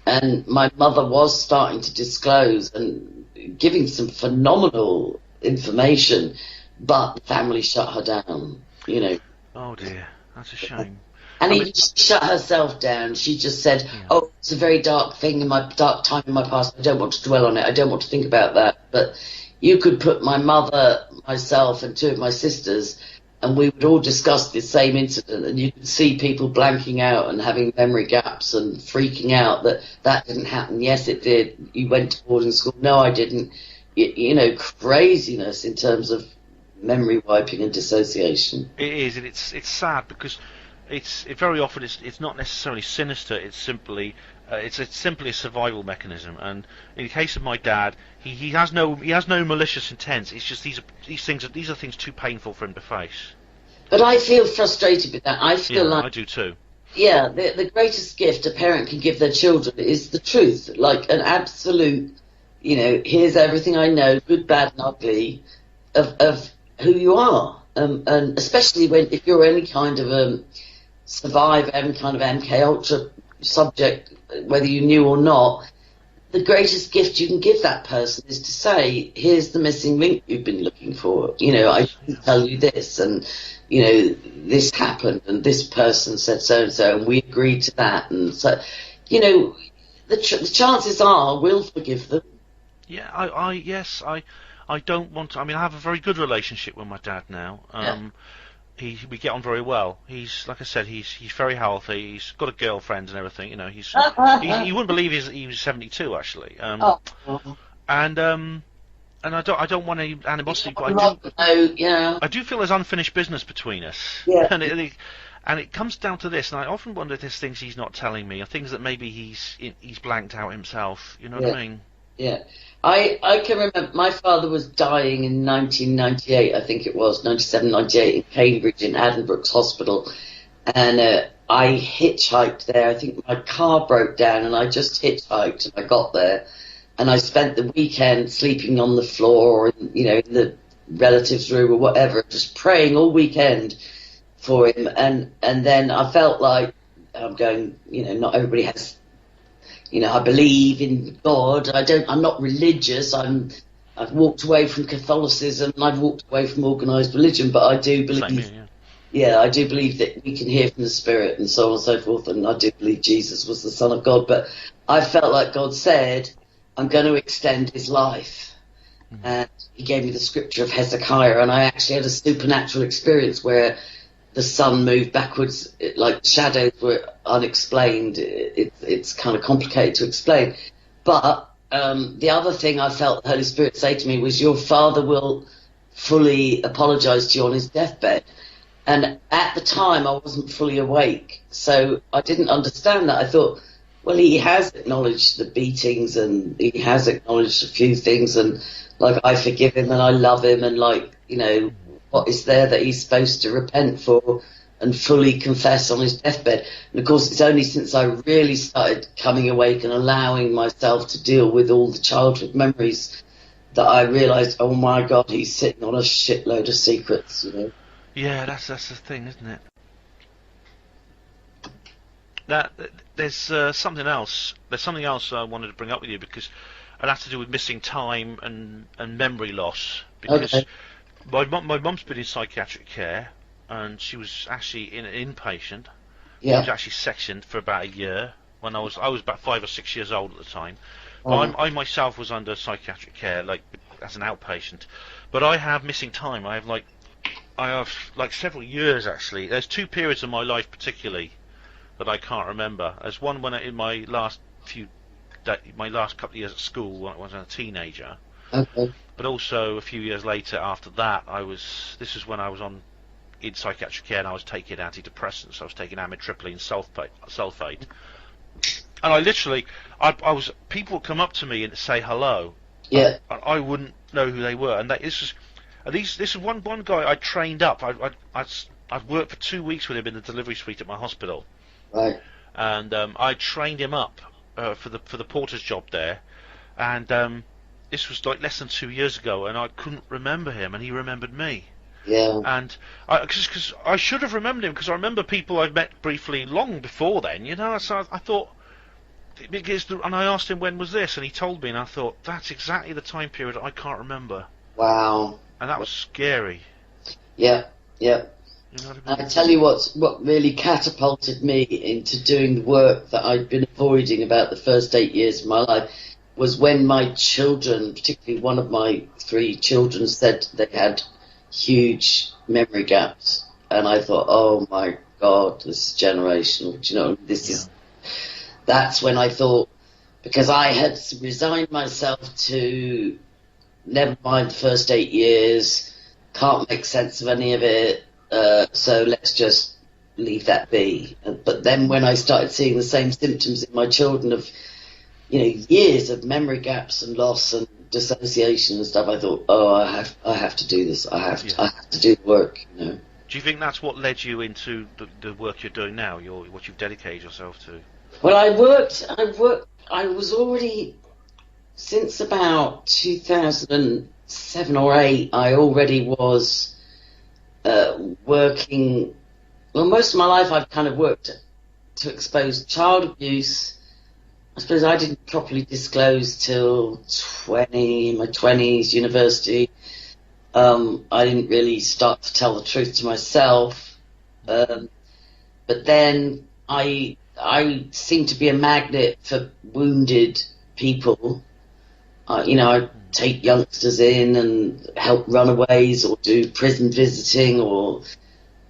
and my mother was starting to disclose and giving some phenomenal information, but the family shut her down, you know. Oh dear, that's a shame. And even she shut herself down. She just said, it's a very dark thing in my dark time in my past. I don't want to dwell on it. I don't want to think about that. But you could put my mother, myself, and 2 of my sisters, and we would all discuss the same incident, and you could see people blanking out and having memory gaps and freaking out that didn't happen. Yes, it did. You went to boarding school. No, I didn't. You know, craziness in terms of memory wiping and dissociation. It is, and it's sad because it very often it's not necessarily sinister. It's simply a survival mechanism. And in the case of my dad, he has no malicious intent. It's just these are things too painful for him to face. But I feel frustrated with that. I feel like I do too. Yeah, the greatest gift a parent can give their children is the truth, like an absolute, you know, here's everything I know, good, bad, and ugly, of who you are, and especially if you're any kind of survivor, any kind of MKULTRA subject, whether you knew or not, the greatest gift you can give that person is to say, here's the missing link you've been looking for. You know, I can tell you this, and, you know, this happened, and this person said so-and-so, and we agreed to that. And so, you know, the chances are we'll forgive them. Yeah, I don't want to, I mean, I have a very good relationship with my dad now. We get on very well. He's, like I said, he's very healthy. He's got a girlfriend and everything. You know, he wouldn't believe he was 72 actually. And I don't want any animosity, but I do feel there's unfinished business between us. Yeah. And it comes down to this, and I often wonder if there's things he's not telling me, or things that maybe he's blanked out himself. You know what I mean? Yeah. I can remember my father was dying in 1998, I think it was, 97, 98, in Cambridge in Addenbrooke's Hospital. And I hitchhiked there. I think my car broke down, and I just hitchhiked, and I got there. And I spent the weekend sleeping on the floor, or, you know, in the relative's room or whatever, just praying all weekend for him. And then I felt like I'm going, you know, not everybody has... You know, I believe in God. I'm not religious. I've walked away from Catholicism, and I've walked away from organised religion. But I do believe, I do believe that we can hear from the Spirit and so on and so forth. And I do believe Jesus was the Son of God. But I felt like God said, "I'm going to extend His life," and He gave me the scripture of Hezekiah, and I actually had a supernatural experience where the sun moved backwards, like shadows were unexplained. It's kind of complicated to explain. But the other thing I felt the Holy Spirit say to me was, your father will fully apologise to you on his deathbed. And at the time, I wasn't fully awake, so I didn't understand that. I thought, well, he has acknowledged the beatings, and he has acknowledged a few things, and like, I forgive him and I love him, and like, you know, what is there that he's supposed to repent for and fully confess on his deathbed? And of course, it's only since I really started coming awake and allowing myself to deal with all the childhood memories that I realised, oh my God, he's sitting on a shitload of secrets, you know. Yeah, that's the thing, isn't it? That there's something else. There's something else I wanted to bring up with you, because it has to do with missing time and memory loss. Because Okay. my mum's been in psychiatric care, and she was actually in an inpatient. She was Yeah. actually sectioned for about a year when I was about 5 or 6 years old at the time. Oh. I myself was under psychiatric care, like as an outpatient. But I have missing time. I have like several years actually. There's two periods of my life particularly that I can't remember. There's one when in my last couple of years at school when I was a teenager. Okay. But also a few years later after that, this is when I was in psychiatric care, and I was taking antidepressants. I was taking amitriptyline sulfate. And I literally, people would come up to me and say hello. Yeah. I wouldn't know who they were. And this is one guy I trained up. I'd worked for 2 weeks with him in the delivery suite at my hospital. Right. And I trained him up for the porter's job there. And this was like less than 2 years ago, and I couldn't remember him, and he remembered me. Yeah. And because I should have remembered him, because I remember people I'd met briefly long before then, you know. So I thought, and I asked him when was this, and he told me, and I thought, that's exactly the time period I can't remember. Wow. And that was scary. Yeah. Yeah. You know what I mean? I tell you what really catapulted me into doing the work that I'd been avoiding about the first 8 years of my life was when my children, particularly one of my 3 children, said they had huge memory gaps. And I thought, oh my God, this is generational. Do you know, that's when I thought, because I had resigned myself to never mind the first 8 years, can't make sense of any of it, so let's just leave that be. But then when I started seeing the same symptoms in my children of, you know, years of memory gaps and loss and dissociation and stuff, I thought, oh, I have to do this. I have to do the work, you know. Do you think that's what led you into the work you're doing now, what you've dedicated yourself to? Well, I was already, since about 2007 or 8, I already was working. Well, most of my life I've kind of worked to expose child abuse. I suppose I didn't properly disclose till my 20s, university. I didn't really start to tell the truth to myself. But then I seem to be a magnet for wounded people. You know, I take youngsters in and help runaways, or do prison visiting, or,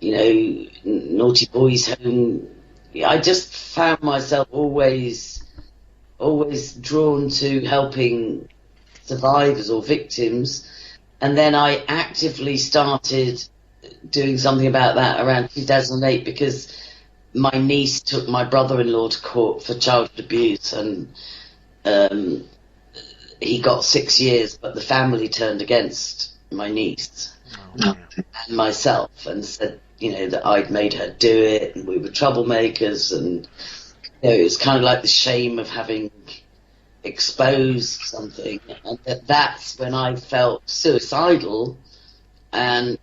you know, naughty boys home. I just found myself always drawn to helping survivors or victims. And then I actively started doing something about that around 2008, because my niece took my brother-in-law to court for childhood abuse, and he got 6 years, but the family turned against my niece and myself, and said, you know, that I'd made her do it, and we were troublemakers, and, you know, it was kind of like the shame of having exposed something. And that's when I felt suicidal. And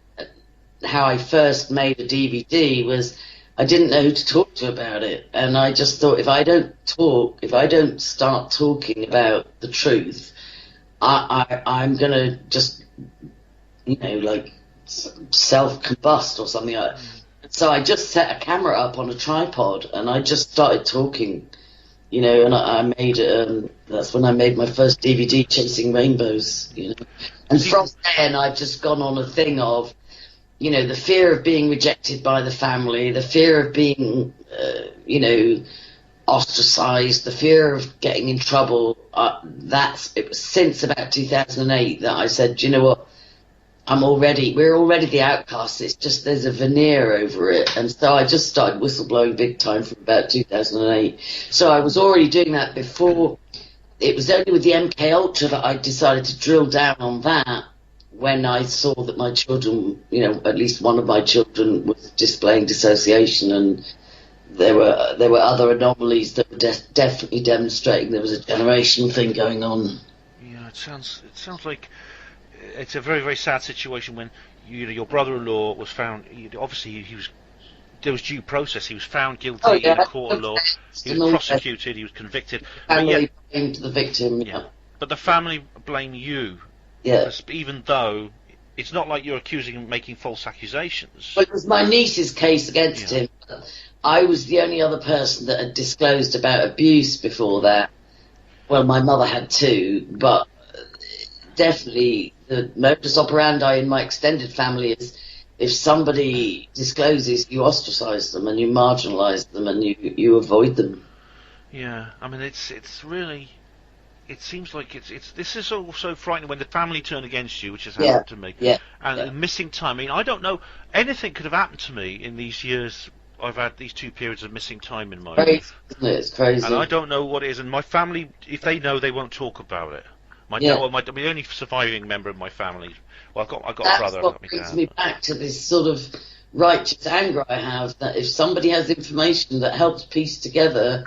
how I first made a DVD was, I didn't know who to talk to about it, and I just thought, if I don't start talking about the truth, I'm gonna just, you know, like self-combust or something like that. So I just set a camera up on a tripod, and I just started talking, you know, and I made that's when I made my first DVD, Chasing Rainbows, you know. And from then I've just gone on a thing of, you know, the fear of being rejected by the family, the fear of being, you know, ostracized, the fear of getting in trouble. It was since about 2008 that I said, you know what, we're already the outcasts. It's just there's a veneer over it, and so I just started whistleblowing big time from about 2008. So I was already doing that before. It was only with the MKUltra that I decided to drill down on that when I saw that my children, at least one of my children was displaying dissociation, and there were other anomalies that were definitely demonstrating there was a generational thing going on. Yeah, it sounds like it's a very, very sad situation when your brother-in-law was found. Obviously, there was due process. He was found guilty in a court of law. He was prosecuted. He was convicted. Family blamed the victim. Yeah. But the family blame you. Yeah. Even though it's not like you're accusing him of making false accusations. Well, it was my niece's case against him. I was the only other person that had disclosed about abuse before that. Well, my mother had too, but definitely the modus operandi in my extended family is if somebody discloses, you ostracize them and you marginalize them and you avoid them. Yeah, I mean it's really, it seems like this is also frightening when the family turn against you, which has happened to me. Yeah. And missing time. I mean, I don't know, anything could have happened to me in these years. I've had these 2 periods of missing time in my life. Isn't it? It's crazy. And I don't know what it is. And my family, if they know, they won't talk about it. The only surviving member of my family. Well, I've got a brother. That's what brings me back to this sort of righteous anger I have, that if somebody has information that helps piece together,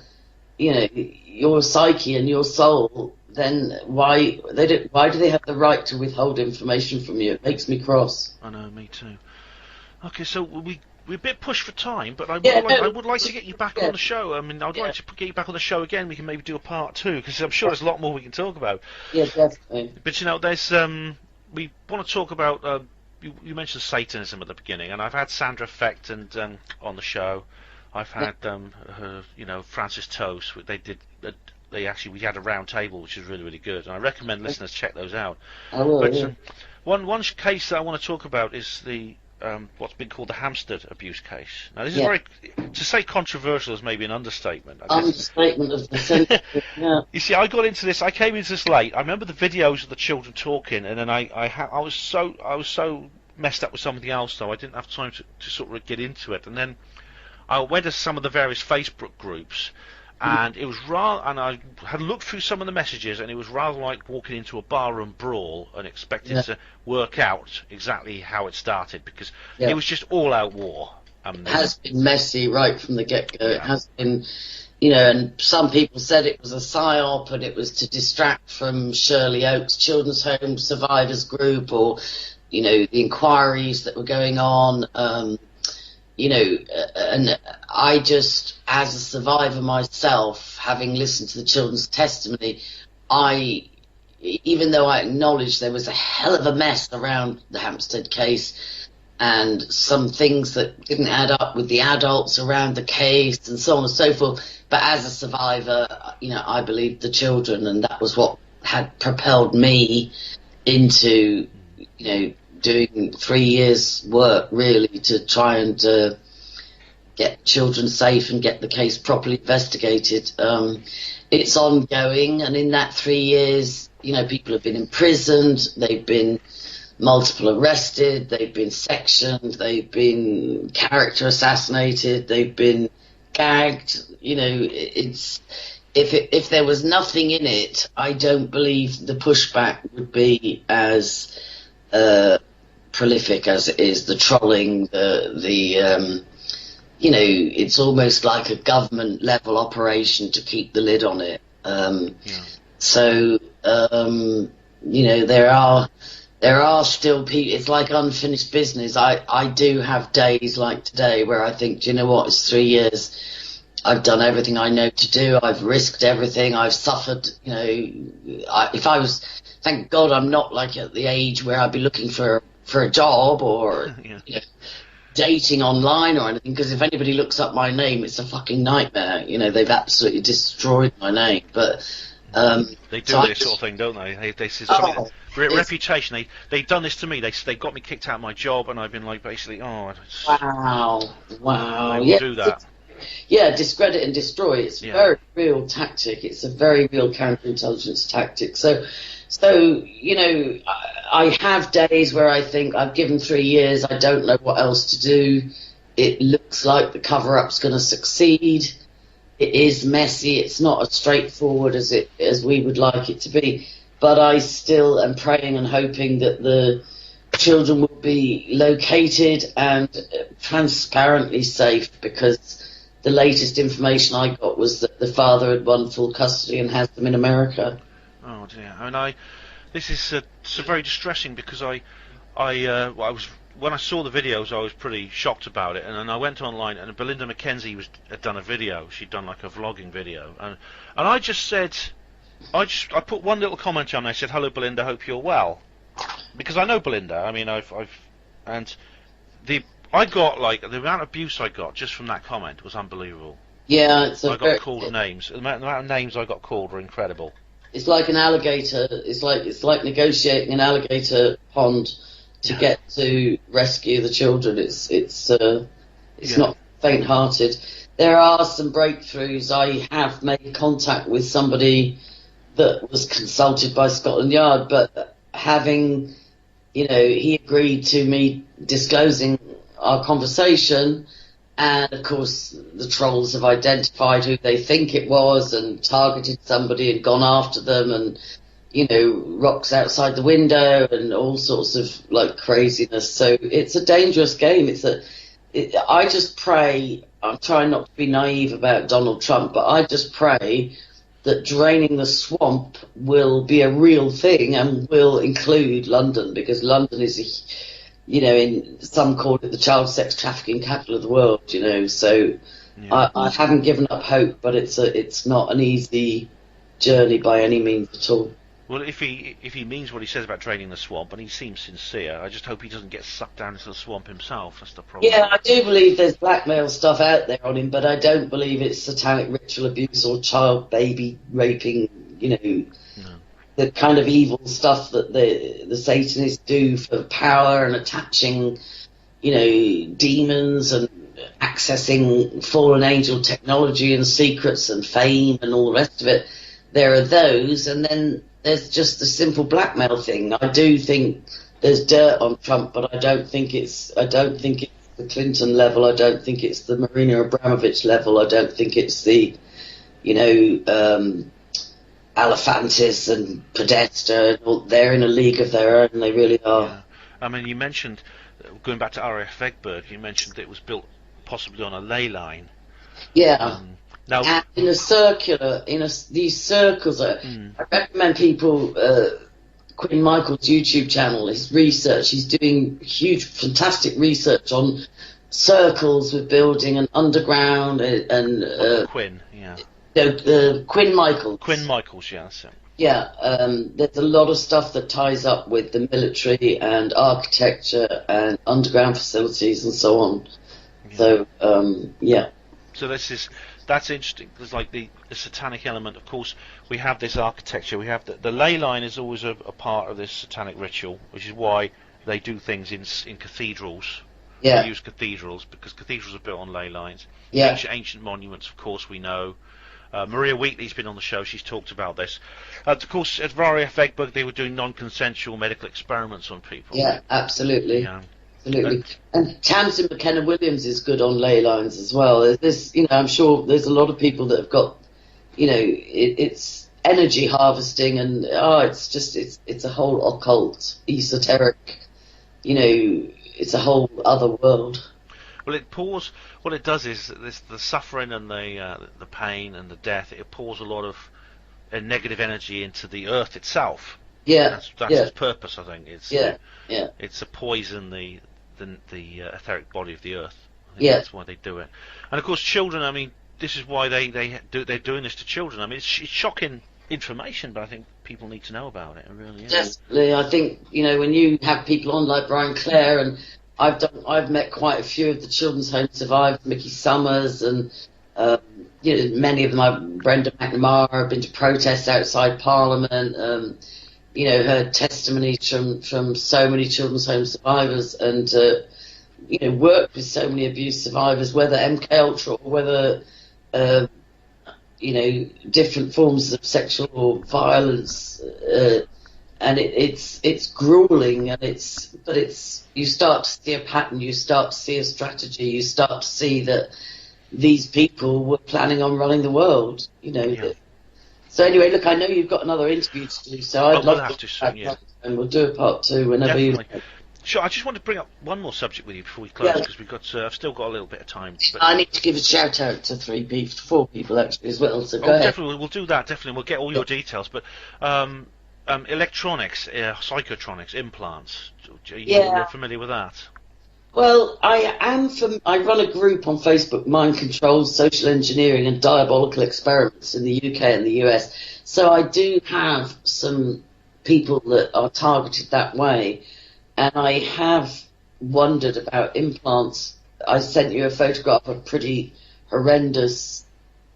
your psyche and your soul, then why do they have the right to withhold information from you? It makes me cross. I know, me too. Okay, so we're a bit pushed for time, but I would like to get you back on the show. I mean, I'd like to get you back on the show again. We can maybe do a part 2, because I'm sure there's a lot more we can talk about. Yeah, definitely. But there's we want to talk about. You mentioned Satanism at the beginning, and I've had Sandra Fecht and on the show. I've had Francis Toast. We had a round table, which is really, really good, and I recommend listeners check those out. I will. But one case that I want to talk about is the what's been called the Hampstead abuse case. Now, this is very, to say controversial is maybe an understatement. Understatement of the century. Yeah. You see, I came into this late. I remember the videos of the children talking, and then I was so messed up with something else, though I didn't have time to sort of get into it. And then I went to some of the various Facebook groups, and it was and I had looked through some of the messages, and it was rather like walking into a barroom brawl and expecting to work out exactly how it started, because it was just all-out war. It has been messy right from the get-go. It has been, and some people said it was a psyop, and it was to distract from Shirley Oaks Children's Home Survivors Group, or, the inquiries that were going on. And I just, as a survivor myself, having listened to the children's testimony, even though I acknowledged there was a hell of a mess around the Hampstead case and some things that didn't add up with the adults around the case and so on and so forth, but as a survivor, I believed the children, and that was what had propelled me into, doing 3 years' work, really, to try and get children safe and get the case properly investigated. It's ongoing, and in that 3 years, people have been imprisoned, they've been multiple arrested, they've been sectioned, they've been character assassinated, they've been gagged. If there was nothing in it, I don't believe the pushback would be as prolific as it is. The trolling, it's almost like a government level operation to keep the lid on it. So there are still people. It's like unfinished business. I do have days like today where I think, do you know what, it's 3 years, I've done everything I know to do, I've risked everything, I've suffered, if I was, thank God I'm not like at the age where I'd be looking for a job or dating online or anything, because if anybody looks up my name, it's a fucking nightmare. They've absolutely destroyed my name. But they do this sort of thing, don't they? They reputation. They've done this to me. They got me kicked out of my job, and I've been like, basically, wow. They will do that. Yeah, discredit and destroy. It's a very real tactic. It's a very real counterintelligence tactic. So So, I have days where I think I've given 3 years, I don't know what else to do. It looks like the cover-up's going to succeed. It is messy. It's not as straightforward as we would like it to be. But I still am praying and hoping that the children will be located and transparently safe, because the latest information I got was that the father had won full custody and has them in America. Oh dear. I mean, this is so very distressing, because I was, when I saw the videos, I was pretty shocked about it, and then I went online, and Belinda McKenzie had done a video. She'd done like a vlogging video, and I just said, I put one little comment on. I said, "Hello, Belinda. Hope you're well," because I know Belinda. I mean, I got, like, the amount of abuse I got just from that comment was unbelievable. Yeah, I got called names. The amount of names I got called were incredible. It's like an alligator. It's like negotiating an alligator pond to get to rescue the children. It's not faint-hearted. There are some breakthroughs. I have made contact with somebody that was consulted by Scotland Yard, but having, he agreed to me disclosing our conversation, and of course the trolls have identified who they think it was and targeted somebody and gone after them, and rocks outside the window and all sorts of like craziness. So it's a dangerous game. I just pray, I'm trying not to be naive about Donald Trump, but I just pray that draining the swamp will be a real thing and will include London, because London is in some call it the child sex trafficking capital of the world, so I haven't given up hope, but it's not an easy journey by any means at all. Well, if he means what he says about draining the swamp, and he seems sincere, I just hope he doesn't get sucked down into the swamp himself. That's the problem. Yeah, I do believe there's blackmail stuff out there on him, but I don't believe it's satanic ritual abuse or child baby raping, the kind of evil stuff that the Satanists do for power and attaching, demons and accessing fallen angel technology and secrets and fame and all the rest of it. There are those, and then there's just the simple blackmail thing. I do think there's dirt on Trump, but I don't think it's the Clinton level. I don't think it's the Marina Abramovich level. I don't think it's the, Alefantis and Podesta. They're in a league of their own. They really are. Yeah. I mean, you mentioned, going back to RAF Egberg, you mentioned that it was built possibly on a ley line. Yeah. Now, and in a circular, these circles. I recommend people Quinn Michael's YouTube channel. His research. He's doing huge, fantastic research on circles with building and underground and Quinn, yeah. Quinn Michaels. Quinn Michaels, yeah, that's it. Yeah, there's a lot of stuff that ties up with the military and architecture and underground facilities and so on. Yeah. So, yeah. So that's interesting. There's like the satanic element. Of course, we have this architecture. We have the ley line is always a part of this satanic ritual, which is why they do things in cathedrals. Yeah. They use cathedrals because cathedrals are built on ley lines. Yeah. Ancient monuments, of course, we know. Maria Wheatley's been on the show. She's talked about this. Of course, at RAF Egberg, they were doing non-consensual medical experiments on people. Yeah, absolutely. Yeah. Absolutely. And Tamsin McKenna Williams is good on ley lines as well. There's, I'm sure there's a lot of people that have got, it's energy harvesting, and it's a whole occult, esoteric, it's a whole other world. Well, what it does is the suffering and the pain and the death. It pours a lot of negative energy into the earth itself. Yeah, that's its purpose. I think it's it's to poison the etheric body of the earth. I think that's why they do it. And of course, children. I mean, this is why they're doing this to children. I mean, it's shocking information, but I think people need to know about it. It really is. Definitely, I think when you have people on like Brian Clare, and I've met quite a few of the children's home survivors, Mickey Summers, and many of them. Brenda McNamara. I've been to protests outside Parliament. Heard testimonies from so many children's home survivors, and worked with so many abuse survivors, whether MKULTRA or whether different forms of sexual violence, and it's grueling, and you start to see a pattern, you start to see a strategy, you start to see that these people were planning on running the world, Yeah. So anyway, look, I know you've got another interview to do, so I'd love have to soon, yeah. and we'll do a part 2 whenever Definitely. you. Sure, I just want to bring up one more subject with you before we close, Yeah. because we've got I've still got a little bit of time. But, I need to give a shout out to 4 people actually as well. So go ahead. Definitely, we'll do that. Definitely, we'll get all your details. But electronics, psychotronics, implants. You're familiar with that? Well, I run a group on Facebook, Mind Control, Social Engineering and Diabolical Experiments in the UK and the US. So I do have some people that are targeted that way. And I have wondered about implants. I sent you a photograph of pretty horrendous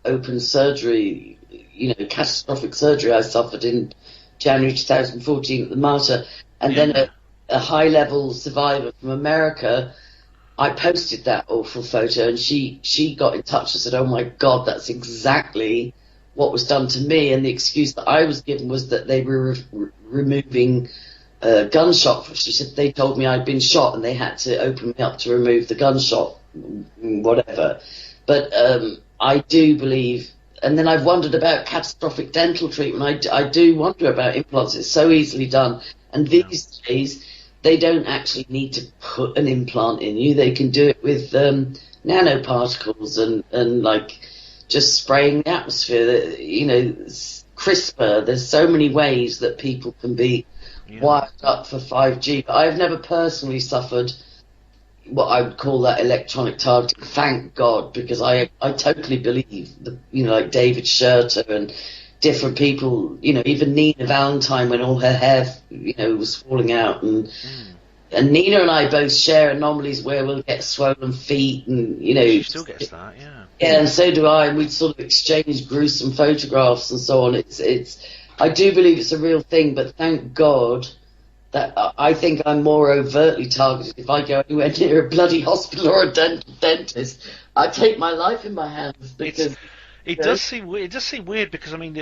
open surgery, catastrophic surgery I suffered in January 2014 at the Mater. And then a high-level survivor from America, I posted that awful photo, and she got in touch and said, "Oh my God, that's exactly what was done to me." And the excuse that I was given was that they were removing gunshot. She said they told me I'd been shot and they had to open me up to remove the gunshot, whatever. But I do believe, and then I've wondered about catastrophic dental treatment. I do wonder about implants. It's so easily done, and these days they don't actually need to put an implant in you. They can do it with nanoparticles and like just spraying the atmosphere. CRISPR. There's so many ways that people can be wired up for 5G. But I've never personally suffered what I would call that electronic targeting. Thank God, because I totally believe like David Scherter and different people, even Nina Valentine when all her hair, was falling out, and Nina and I both share anomalies where we'll get swollen feet, and she still gets that, yeah. Yeah, and so do I, and we'd sort of exchange gruesome photographs and so on. I do believe it's a real thing, but thank God that I think I'm more overtly targeted. If I go anywhere near a bloody hospital or a dentist, I take my life in my hands, because it does seem weird. It does seem weird because I mean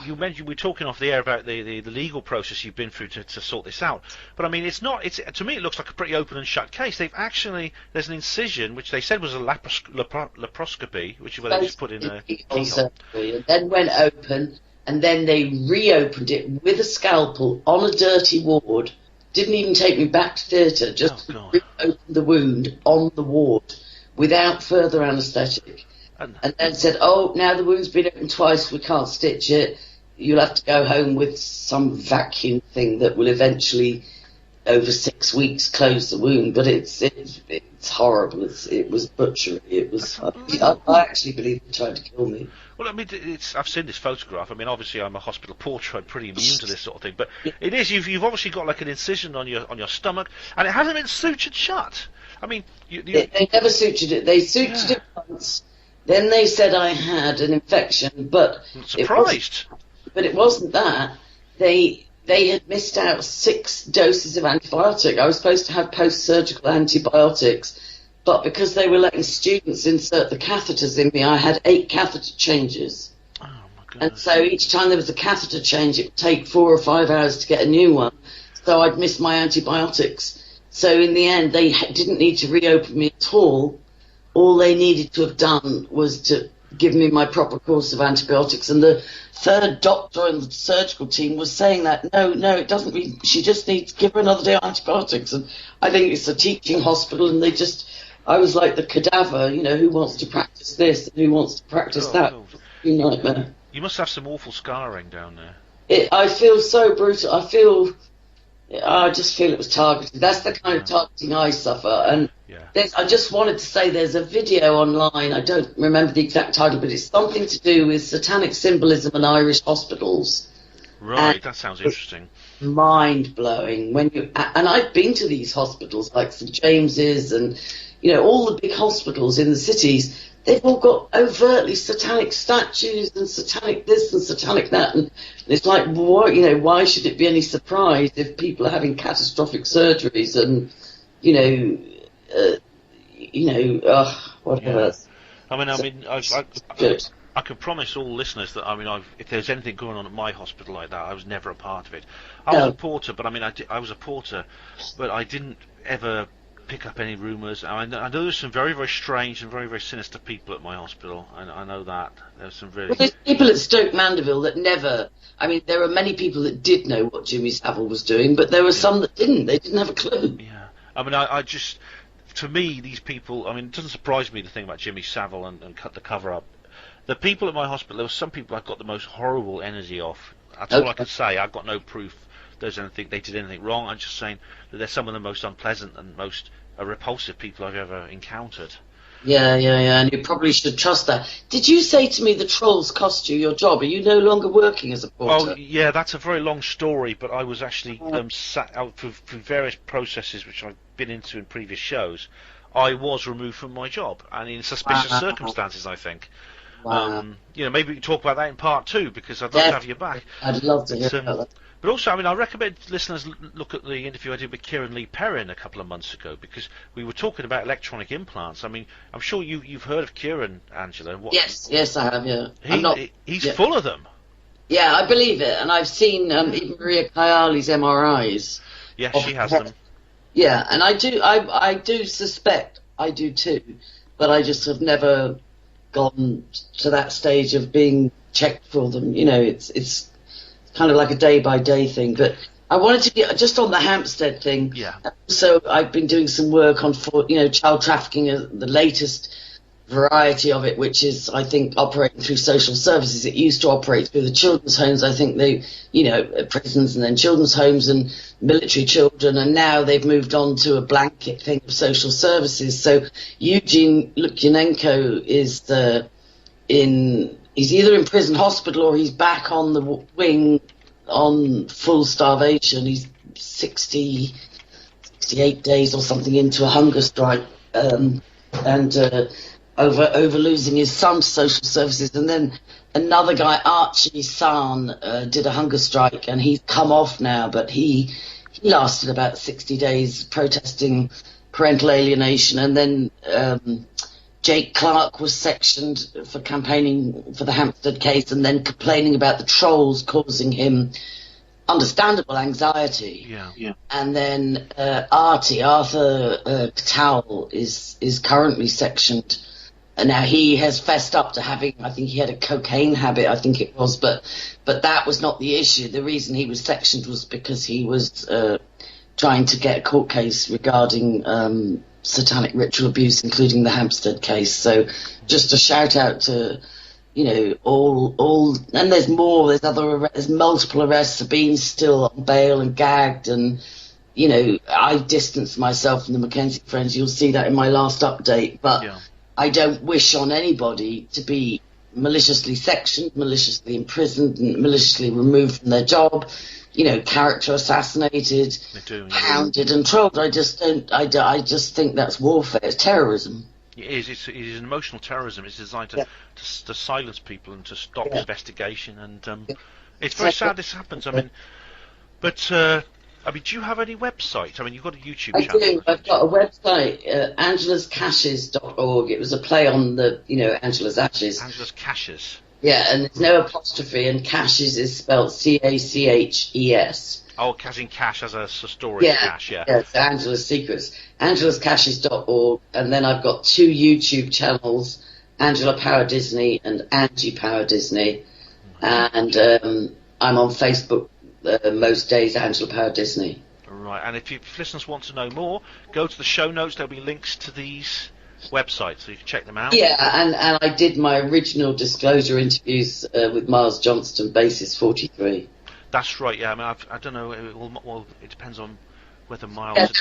you mentioned, we were talking off the air about the legal process you've been through to sort this out, but I mean it's to me it looks like a pretty open and shut case. There's an incision which they said was a laparoscopy, which is where they just put in a keyhole, and then went open, and then they reopened it with a scalpel on a dirty ward. Didn't even take me back to theatre, just reopened the wound on the ward without further anaesthetic. And then said, "Oh, now the wound's been opened twice, we can't stitch it. You'll have to go home with some vacuum thing that will eventually, over 6 weeks, close the wound." But it's horrible. It was butchery. It was. I actually believe they tried to kill me. Well, I mean, I've seen this photograph. I mean, obviously, I'm a hospital porter. I'm pretty immune to this sort of thing. But it is. You've obviously got like an incision on your stomach, and it hasn't been sutured shut. I mean, they never sutured it. They sutured it once. Then they said I had an infection, but I'm surprised. It wasn't that. They had missed out 6 doses of antibiotic. I was supposed to have post-surgical antibiotics, but because they were letting students insert the catheters in me, I had 8 catheter changes. Oh my goodness. And so each time there was a catheter change, it would take 4 or 5 hours to get a new one. So I'd missed my antibiotics. So in the end, they didn't need to reopen me at all. All they needed to have done was to give me my proper course of antibiotics. And the third doctor in the surgical team was saying that, no, it doesn't mean, she just needs to give her another day of antibiotics. And I think it's a teaching hospital, and I was like the cadaver, who wants to practice this and who wants to practice that. Nightmare. You must have some awful scarring down there. I feel so brutal. I just feel it was targeted. That's the kind of targeting I suffer. And I just wanted to say there's a video online, I don't remember the exact title, but it's something to do with satanic symbolism and Irish hospitals. Right, that sounds interesting. Mind-blowing. And I've been to these hospitals like St James's and all the big hospitals in the cities. They've all got overtly satanic statues and satanic this and satanic that, and it's like, why should it be any surprise if people are having catastrophic surgeries and whatever. Yeah. I mean, good. I can promise all listeners that, I mean, if there's anything going on at my hospital like that, I was never a part of it. I was a porter, but I mean, I was a porter, but I didn't ever pick up any rumours. I know there's some very, very strange and very, very sinister people at my hospital. I know that. There's some really... Well, there's people at Stoke Mandeville that never... I mean, there are many people that did know what Jimmy Savile was doing, but there were some that didn't. They didn't have a clue. Yeah. I mean, I just... To me, these people... I mean, it doesn't surprise me, the thing about Jimmy Savile and cut the cover-up. The people at my hospital, there were some people I got the most horrible energy off. That's all I can say. I've got no proof they did anything wrong. I'm just saying that they're some of the most unpleasant and most repulsive people I've ever encountered. Yeah, and you probably should trust that. Did you say to me the trolls cost you your job? Are you no longer working as a porter? Oh, yeah, that's a very long story, but I was actually sat out through various processes which I've been into in previous shows. I was removed from my job, and in suspicious circumstances, I think. Wow. Maybe we can talk about that in part 2, because I'd love to have you back. I'd love to hear about that. But also, I mean, I recommend listeners look at the interview I did with Kieran Lee Perrin a couple of months ago, because we were talking about electronic implants. I mean, I'm sure you've heard of Kieran, Angela. Yes, I have, yeah. He's full of them. Yeah, I believe it, and I've seen even Maria Kayali's MRIs. Yeah, she has them. Yeah, and I do suspect, I do too, but I just have never gone to that stage of being checked for them. It's kind of like a day-by-day thing. But I wanted to get just on the Hampstead thing. Yeah. So I've been doing some work on, child trafficking, the latest variety of it, which is, I think, operating through social services. It used to operate through the children's homes. I think they, prisons and then children's homes and military children, and now they've moved on to a blanket thing of social services. So Eugene Lukyanenko is he's either in prison hospital or he's back on the wing on full starvation. He's 68 days or something into a hunger strike, over losing his son to social services. And then another guy, Archie San, did a hunger strike, and he's come off now, but he lasted about 60 days protesting parental alienation. And then Jake Clark was sectioned for campaigning for the Hampstead case and then complaining about the trolls causing him understandable anxiety. Yeah. And then Arthur Patel is currently sectioned. And now he has fessed up to having, I think he had a cocaine habit, I think it was, but that was not the issue. The reason he was sectioned was because he was trying to get a court case regarding satanic ritual abuse, including the Hampstead case. So just a shout out to, all, and there's more, there's multiple arrests. Sabine's still on bail and gagged, and, I distanced myself from the Mackenzie Friends. You'll see that in my last update, but I don't wish on anybody to be maliciously sectioned, maliciously imprisoned, and maliciously removed from their job, character assassinated, hounded and trolled. I just think that's warfare. It's terrorism. It is. It is an emotional terrorism. It's designed to silence people and to stop investigation. And it's very sad this happens. I mean, but do you have any website? I mean, you've got a YouTube channel. I do. I've got a website, angelascaches.org. It was a play on the, Angela's Ashes. Angela's Caches. Yeah, and there's no apostrophe, and Caches is spelled Caches. Oh, as in cash as a storage cache, Yeah, it's Angela's Secrets. angelascaches.org, and then I've got 2 YouTube channels, Angela Power Disney and Angie Power Disney, and I'm on Facebook most days, Angela Power Disney. Right, and if listeners want to know more, go to the show notes. There'll be links to these websites, so you can check them out. Yeah, and I did my original disclosure interviews with Miles Johnston, Basis 43. That's right, yeah. I mean, I don't know. It depends on whether Miles has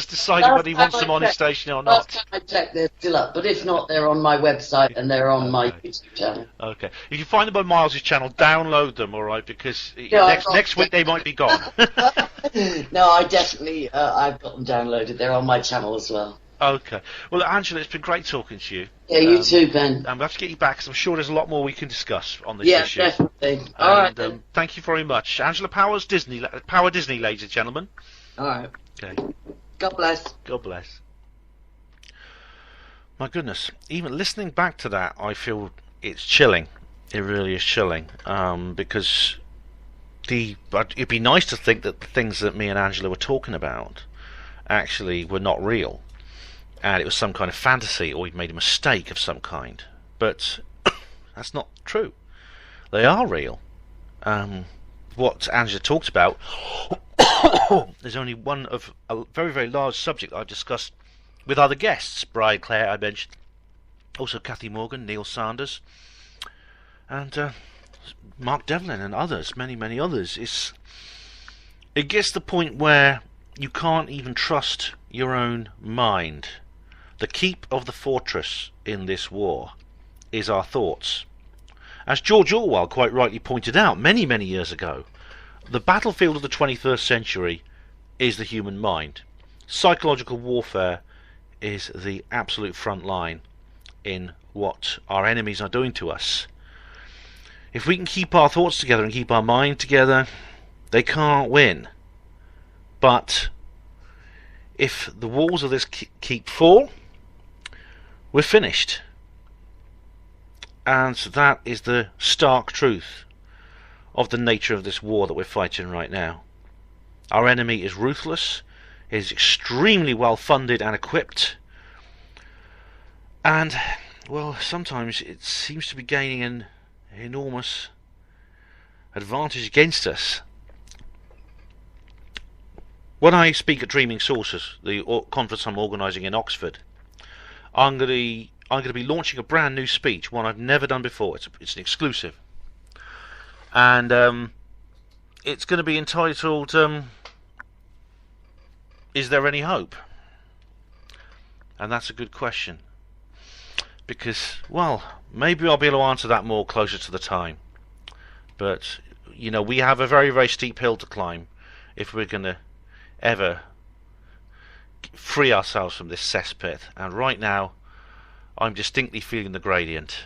decided whether he wants them on his station or not. Last time I checked, they're still up, but if not, they're on my website and they're on my YouTube channel. Okay, if you find them on Miles' channel, download them, all right? Because next week they might be gone. No, I definitely I've got them downloaded. They're on my channel as well. Okay. Well, Angela, it's been great talking to you. Yeah, you too, Ben. And we'll have to get you back, because I'm sure there's a lot more we can discuss on this issue. Yeah, definitely. All right. Thank you very much. Angela Power Disney, ladies and gentlemen. All right. Okay. God bless. God bless. My goodness, even listening back to that, I feel it's chilling. It really is chilling, because it'd be nice to think that the things that me and Angela were talking about actually were not real, and it was some kind of fantasy, or we'd made a mistake of some kind. But that's not true. They are real. What Angela talked about is only one of a very, very large subject I've discussed with other guests. Brian Clare, I mentioned, also Kathy Morgan, Neil Sanders, and Mark Devlin, and others, many, many others. It gets to the point where you can't even trust your own mind. The keep of the fortress in this war is our thoughts. As George Orwell quite rightly pointed out many, many years ago, the battlefield of the 21st century is the human mind. Psychological warfare is the absolute front line in what our enemies are doing to us. If we can keep our thoughts together and keep our mind together, they can't win. But if the walls of this keep fall, we're finished. And that is the stark truth of the nature of this war that we're fighting right now. Our enemy is ruthless, is extremely well funded and equipped, and, well, sometimes it seems to be gaining an enormous advantage against us. When I speak at Dreaming Sources, the conference I'm organising in Oxford, I'm going to be launching a brand new speech, one I've never done before. It's an exclusive, and it's going to be entitled "Is There Any Hope?" And that's a good question, because, well, maybe I'll be able to answer that more closer to the time. But we have a very, very steep hill to climb if we're going to ever free ourselves from this cesspit. And right now, I'm distinctly feeling the gradient.